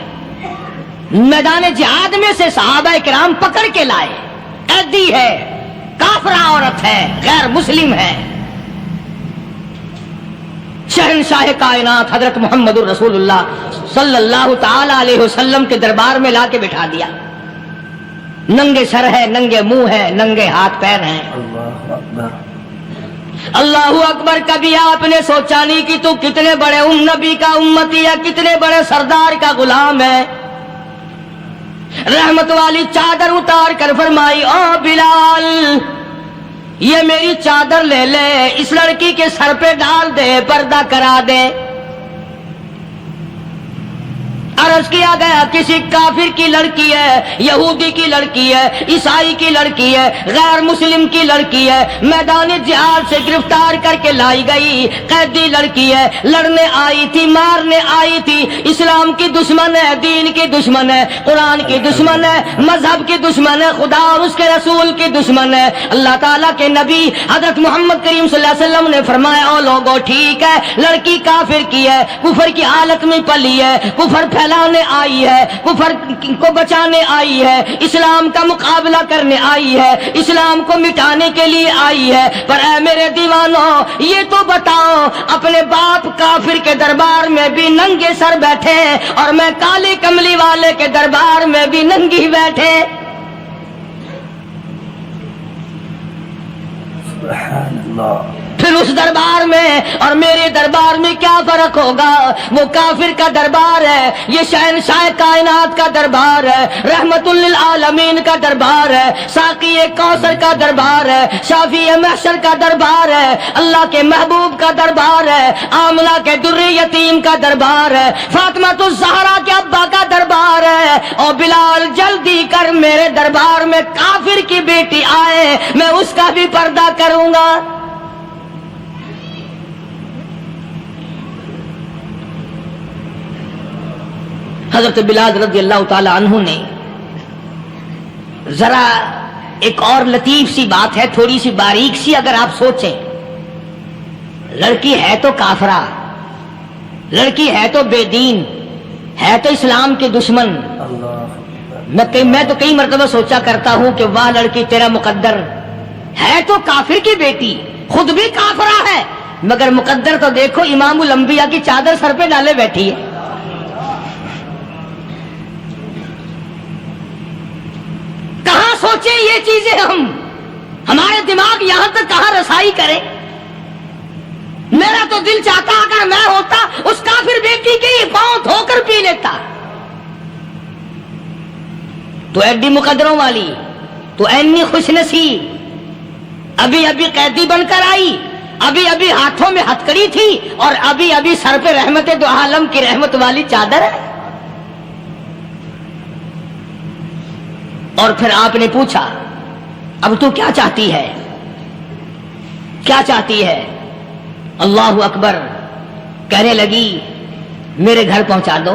میدان جہاد میں سے صحابہ کرام پکڑ کے لائے، قیدی ہے، کافرہ عورت ہے، غیر مسلم ہے۔ شہنشاہ کائنات حضرت محمد الرسول اللہ صلی اللہ تعالی علیہ وسلم کے دربار میں لا کے بٹھا دیا۔ ننگے سر ہے، ننگے منہ ہے، ننگے ہاتھ پیر ہیں۔ اللہ اکبر۔ کبھی آپ نے سوچا نہیں کہ تو کتنے بڑے نبی کا امتی ہے، کتنے بڑے سردار کا غلام ہے؟ رحمت والی چادر اتار کر فرمائی، او بلال یہ میری چادر لے لے، اس لڑکی کے سر پہ ڈال دے، پردہ کرا دے۔ عرض کیا گیا کسی کافر کی لڑکی ہے، یہودی کی لڑکی ہے، عیسائی کی لڑکی ہے، غیر مسلم کی لڑکی ہے، میدان جہاد سے گرفتار کر کے لائی گئی، قیدی لڑکی ہے، لڑنے آئی تھی، مارنے آئی تھی، اسلام کی دشمن ہے، دین کی دشمن ہے، قرآن کی دشمن ہے، مذہب کی دشمن ہے، خدا اور اس کے رسول کی دشمن ہے۔ اللہ تعالیٰ کے نبی حضرت محمد کریم صلی اللہ علیہ وسلم نے فرمایا، او لوگو ٹھیک ہے، لڑکی کافر کی ہے، کفر کی حالت میں پلی ہے، کفر پھیلانے آئی ہے، کفر کو بچانے آئی ہے، اسلام کا مقابلہ کرنے آئی ہے، اسلام کو مٹانے کے لیے آئی ہے، پر اے میرے دیوانوں یہ تو بتاؤ، اپنے باپ کافر کے دربار میں بھی ننگے سر بیٹھے اور میں کالی کملی والے کے دربار میں بھی ننگی بیٹھے۔ سبحان اللہ۔ پھر اس دربار میں اور میرے دربار میں کیا فرق ہوگا؟ وہ کافر کا دربار ہے، یہ شہنشاہ کائنات کا دربار ہے، رحمت للعالمین کا دربار ہے، ساقی کوثر کا دربار ہے، شافی محشر کا دربار ہے، اللہ کے محبوب کا دربار ہے، آمنہ کے در یتیم کا دربار ہے، فاطمہ الزہرا کے ابا کا دربار ہے۔ اور بلال جلدی کر، میرے دربار میں کافر کی بیٹی آئے، میں اس کا بھی پردہ کروں گا۔ حضرت بلال رضی اللہ تعالی عنہ نے ذرا ایک اور لطیف سی بات ہے، تھوڑی سی باریک سی، اگر آپ سوچیں، لڑکی ہے تو کافرہ، لڑکی ہے تو بے دین، ہے تو اسلام کے دشمن۔ میں تو کئی مرتبہ سوچا کرتا ہوں کہ واہ لڑکی تیرا مقدر ہے، تو کافر کی بیٹی، خود بھی کافرہ ہے، مگر مقدر تو دیکھو، امام الانبیاء کی چادر سر پہ ڈالے بیٹھی ہے۔ سوچیں یہ چیزیں، ہمارے دماغ یہاں تک کہاں رسائی کرے؟ میرا تو دل چاہتا اگر میں ہوتا اس کافر بیٹی کے ہی پاؤں دھو کر پی لیتا۔ تو ایڈی مقدروں والی، تو اینی خوش نصیب، ابھی قیدی بن کر آئی، ابھی ابھی ہاتھوں میں ہتکڑی تھی اور ابھی ابھی سر پہ رحمت دو عالم کی رحمت والی چادر ہے. اور پھر آپ نے پوچھا اب تو کیا چاہتی ہے, کیا چاہتی ہے؟ اللہ اکبر. کہنے لگی میرے گھر پہنچا دو,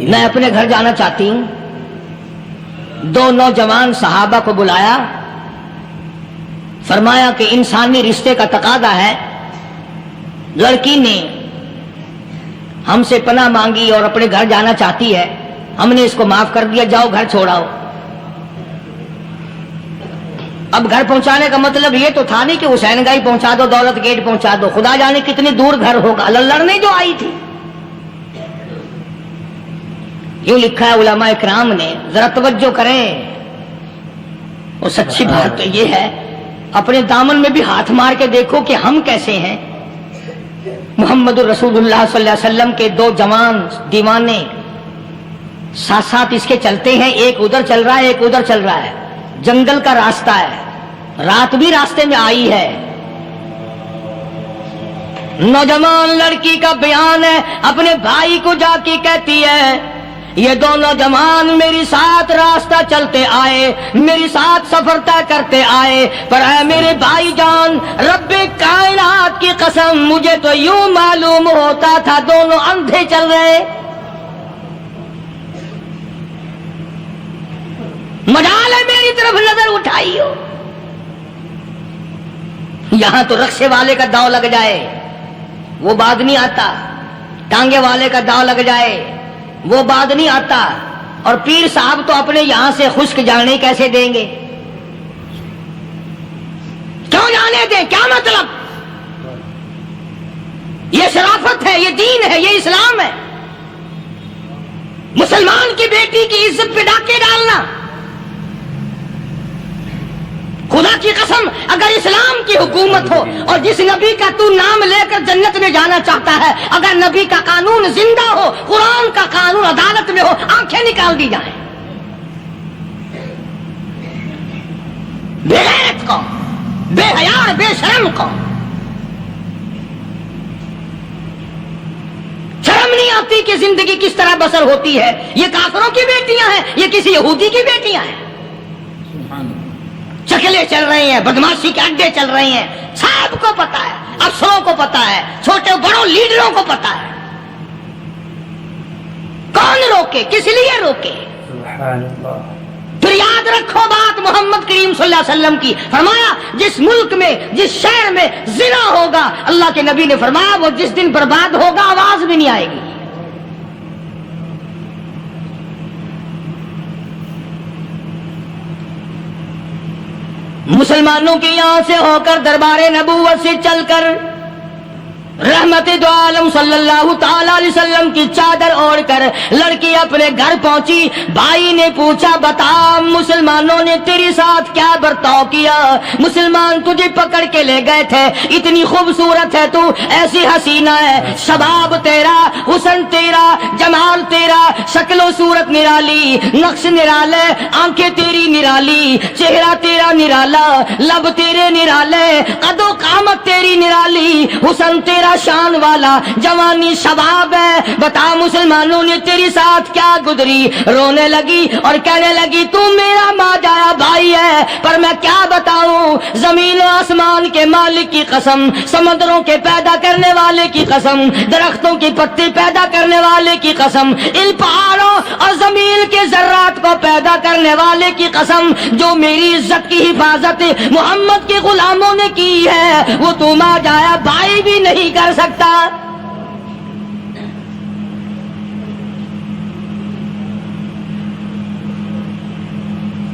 میں اپنے گھر جانا چاہتی ہوں. 2 نوجوان صحابہ کو بلایا, فرمایا کہ انسانی رشتے کا تقاضا ہے, لڑکی نے ہم سے پناہ مانگی اور اپنے گھر جانا چاہتی ہے, ہم نے اس کو معاف کر دیا, جاؤ گھر چھوڑاؤ. اب گھر پہنچانے کا مطلب یہ تو تھا نہیں کہ حسین گائی پہنچا دو, دولت گیٹ پہنچا دو, خدا جانے کتنی دور گھر ہوگا, لڑنے جو آئی تھی. یوں لکھا ہے علماء اکرام نے, ذرا توجہ کریں. اور سچی بات تو یہ ہے, اپنے دامن میں بھی ہاتھ مار کے دیکھو کہ ہم کیسے ہیں. محمد الرسول اللہ صلی اللہ علیہ وسلم کے 2 جوان دیوانے ساتھ ساتھ اس کے چلتے ہیں, ایک ادھر چل رہا ہے ایک ادھر چل رہا ہے. جنگل کا راستہ ہے, رات بھی راستے میں آئی ہے. نوجوان لڑکی کا بیان ہے, اپنے بھائی کو جا کے کہتی ہے یہ 2 نوجوان میری ساتھ راستہ چلتے آئے, میری ساتھ سفر طے کرتے آئے, پر اے میرے بھائی جان, رب کائنات کی قسم مجھے تو یوں معلوم ہوتا تھا دونوں اندھے چل رہے. مجال ہے میری طرف نظر اٹھائی ہو, یہاں تو رکشے والے کا داؤ لگ جائے وہ بعد نہیں آتا, ٹانگے والے کا داؤ لگ جائے وہ بعد نہیں آتا, اور پیر صاحب تو اپنے یہاں سے خشک جانے کیسے دیں گے؟ کیوں جانے دیں, کیا مطلب؟ یہ شرافت ہے, یہ دین ہے, یہ اسلام ہے. مسلمان کی بیٹی کی عزت پہ ڈاکے ڈالنا, خدا کی قسم اگر اسلام کی حکومت ہو اور جس نبی کا تو نام لے کر جنت میں جانا چاہتا ہے, اگر نبی کا قانون زندہ ہو, قرآن کا قانون عدالت میں ہو, آنکھیں نکال دی جائیں. بے غیرت کو, بے حیا بے شرم کو شرم نہیں آتی کہ زندگی کس طرح بسر ہوتی ہے. یہ کافروں کی بیٹیاں ہیں, یہ کسی یہودی کی بیٹیاں ہیں. چکلے چل رہے ہیں, بدماشی کے اڈے چل رہے ہیں, سب کو پتا ہے, افسروں کو پتا ہے, چھوٹے بڑوں لیڈروں کو پتا ہے. کون روکے, کس لیے روکے؟ پھر یاد رکھو بات محمد کریم صلی اللہ علیہ وسلم کی, فرمایا جس ملک میں جس شہر میں زنا ہوگا, اللہ کے نبی نے فرمایا وہ جس دن برباد ہوگا آواز بھی نہیں آئے گی. مسلمانوں کے یہاں سے ہو کر دربار نبوت سے چل کر رحمت دو عالم صلی اللہ تعالی علیہ وسلم کی چادر اوڑھ کر لڑکی اپنے گھر پہنچی. بھائی نے پوچھا بتا مسلمانوں نے تیرے ساتھ کیا برتاؤ کیا؟ مسلمان تجھے پکڑ کے لے گئے تھے, اتنی خوبصورت ہے تو, ایسی حسینہ ہے, شباب تیرا, حسن تیرا, جمال تیرا, شکل و صورت نرالی, نقش نرالے, آنکھیں تیری نرالی, چہرہ تیرا نرالا, لب تیرے نرالے, قد و قامت تیری نرالی, حسن تیرا شان والا, جوانی شباب ہے. بتا مسلمانوں نے تیری ساتھ کیا گزری؟ رونے لگی اور کہنے لگی تو میرا ماں جایا بھائی ہے, پر میں کیا بتاؤں, زمین و آسمان کے مالک کی قسم, سمندروں کے پیدا کرنے والے کی قسم, درختوں کی پتی پیدا کرنے والے کی قسم, ان پہاڑوں اور زمین کے ذرات کو پیدا کرنے والے کی قسم, جو میری عزت کی حفاظت محمد کے غلاموں نے کی ہے, وہ تو ماں جایا بھائی بھی نہیں کر سکتا.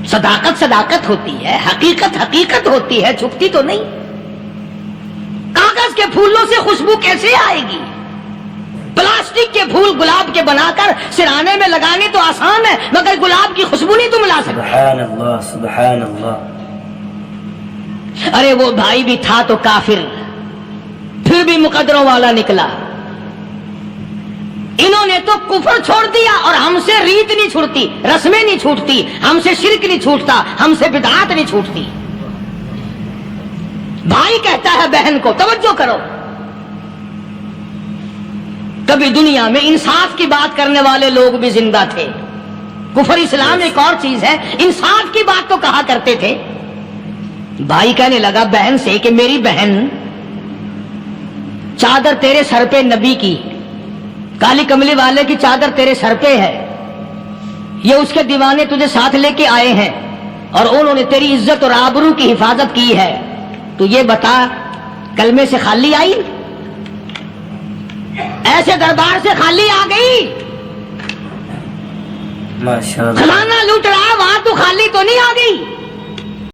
صداقت صداقت ہوتی ہے, حقیقت حقیقت ہوتی ہے, چھپتی تو نہیں. کاغذ کے پھولوں سے خوشبو کیسے آئے گی؟ پلاسٹک کے پھول گلاب کے بنا کر سرانے میں لگانے تو آسان ہے, مگر گلاب کی خوشبو نہیں تم لا سکتے. سبحان اللہ سبحان اللہ. ارے وہ بھائی بھی تھا تو کافر, پھر بھی مقدروں والا نکلا. انہوں نے تو کفر چھوڑ دیا, اور ہم سے ریت نہیں چھوٹتی, رسمیں نہیں چھوٹتی, ہم سے شرک نہیں چھوٹتا, ہم سے بدعات نہیں چھوٹتی. بھائی کہتا ہے بہن کو، توجہ کرو، کبھی دنیا میں انصاف کی بات کرنے والے لوگ بھی زندہ تھے. کفر اسلام ایک اور چیز ہے، انصاف کی بات تو کہا کرتے تھے. بھائی کہنے لگا بہن سے کہ میری بہن، چادر تیرے سر پہ نبی کی، کالی کملی والے کی چادر تیرے سر پہ ہے، یہ اس کے دیوانے تجھے ساتھ لے کے آئے ہیں اور انہوں نے تیری عزت اور آبرو کی حفاظت کی ہے. تو یہ بتا کلمے سے خالی آئی؟ ایسے دربار سے خالی آ گئی؟ ماشاء اللہ. خزانہ لوٹ رہا وہاں تو خالی تو نہیں آ گئی.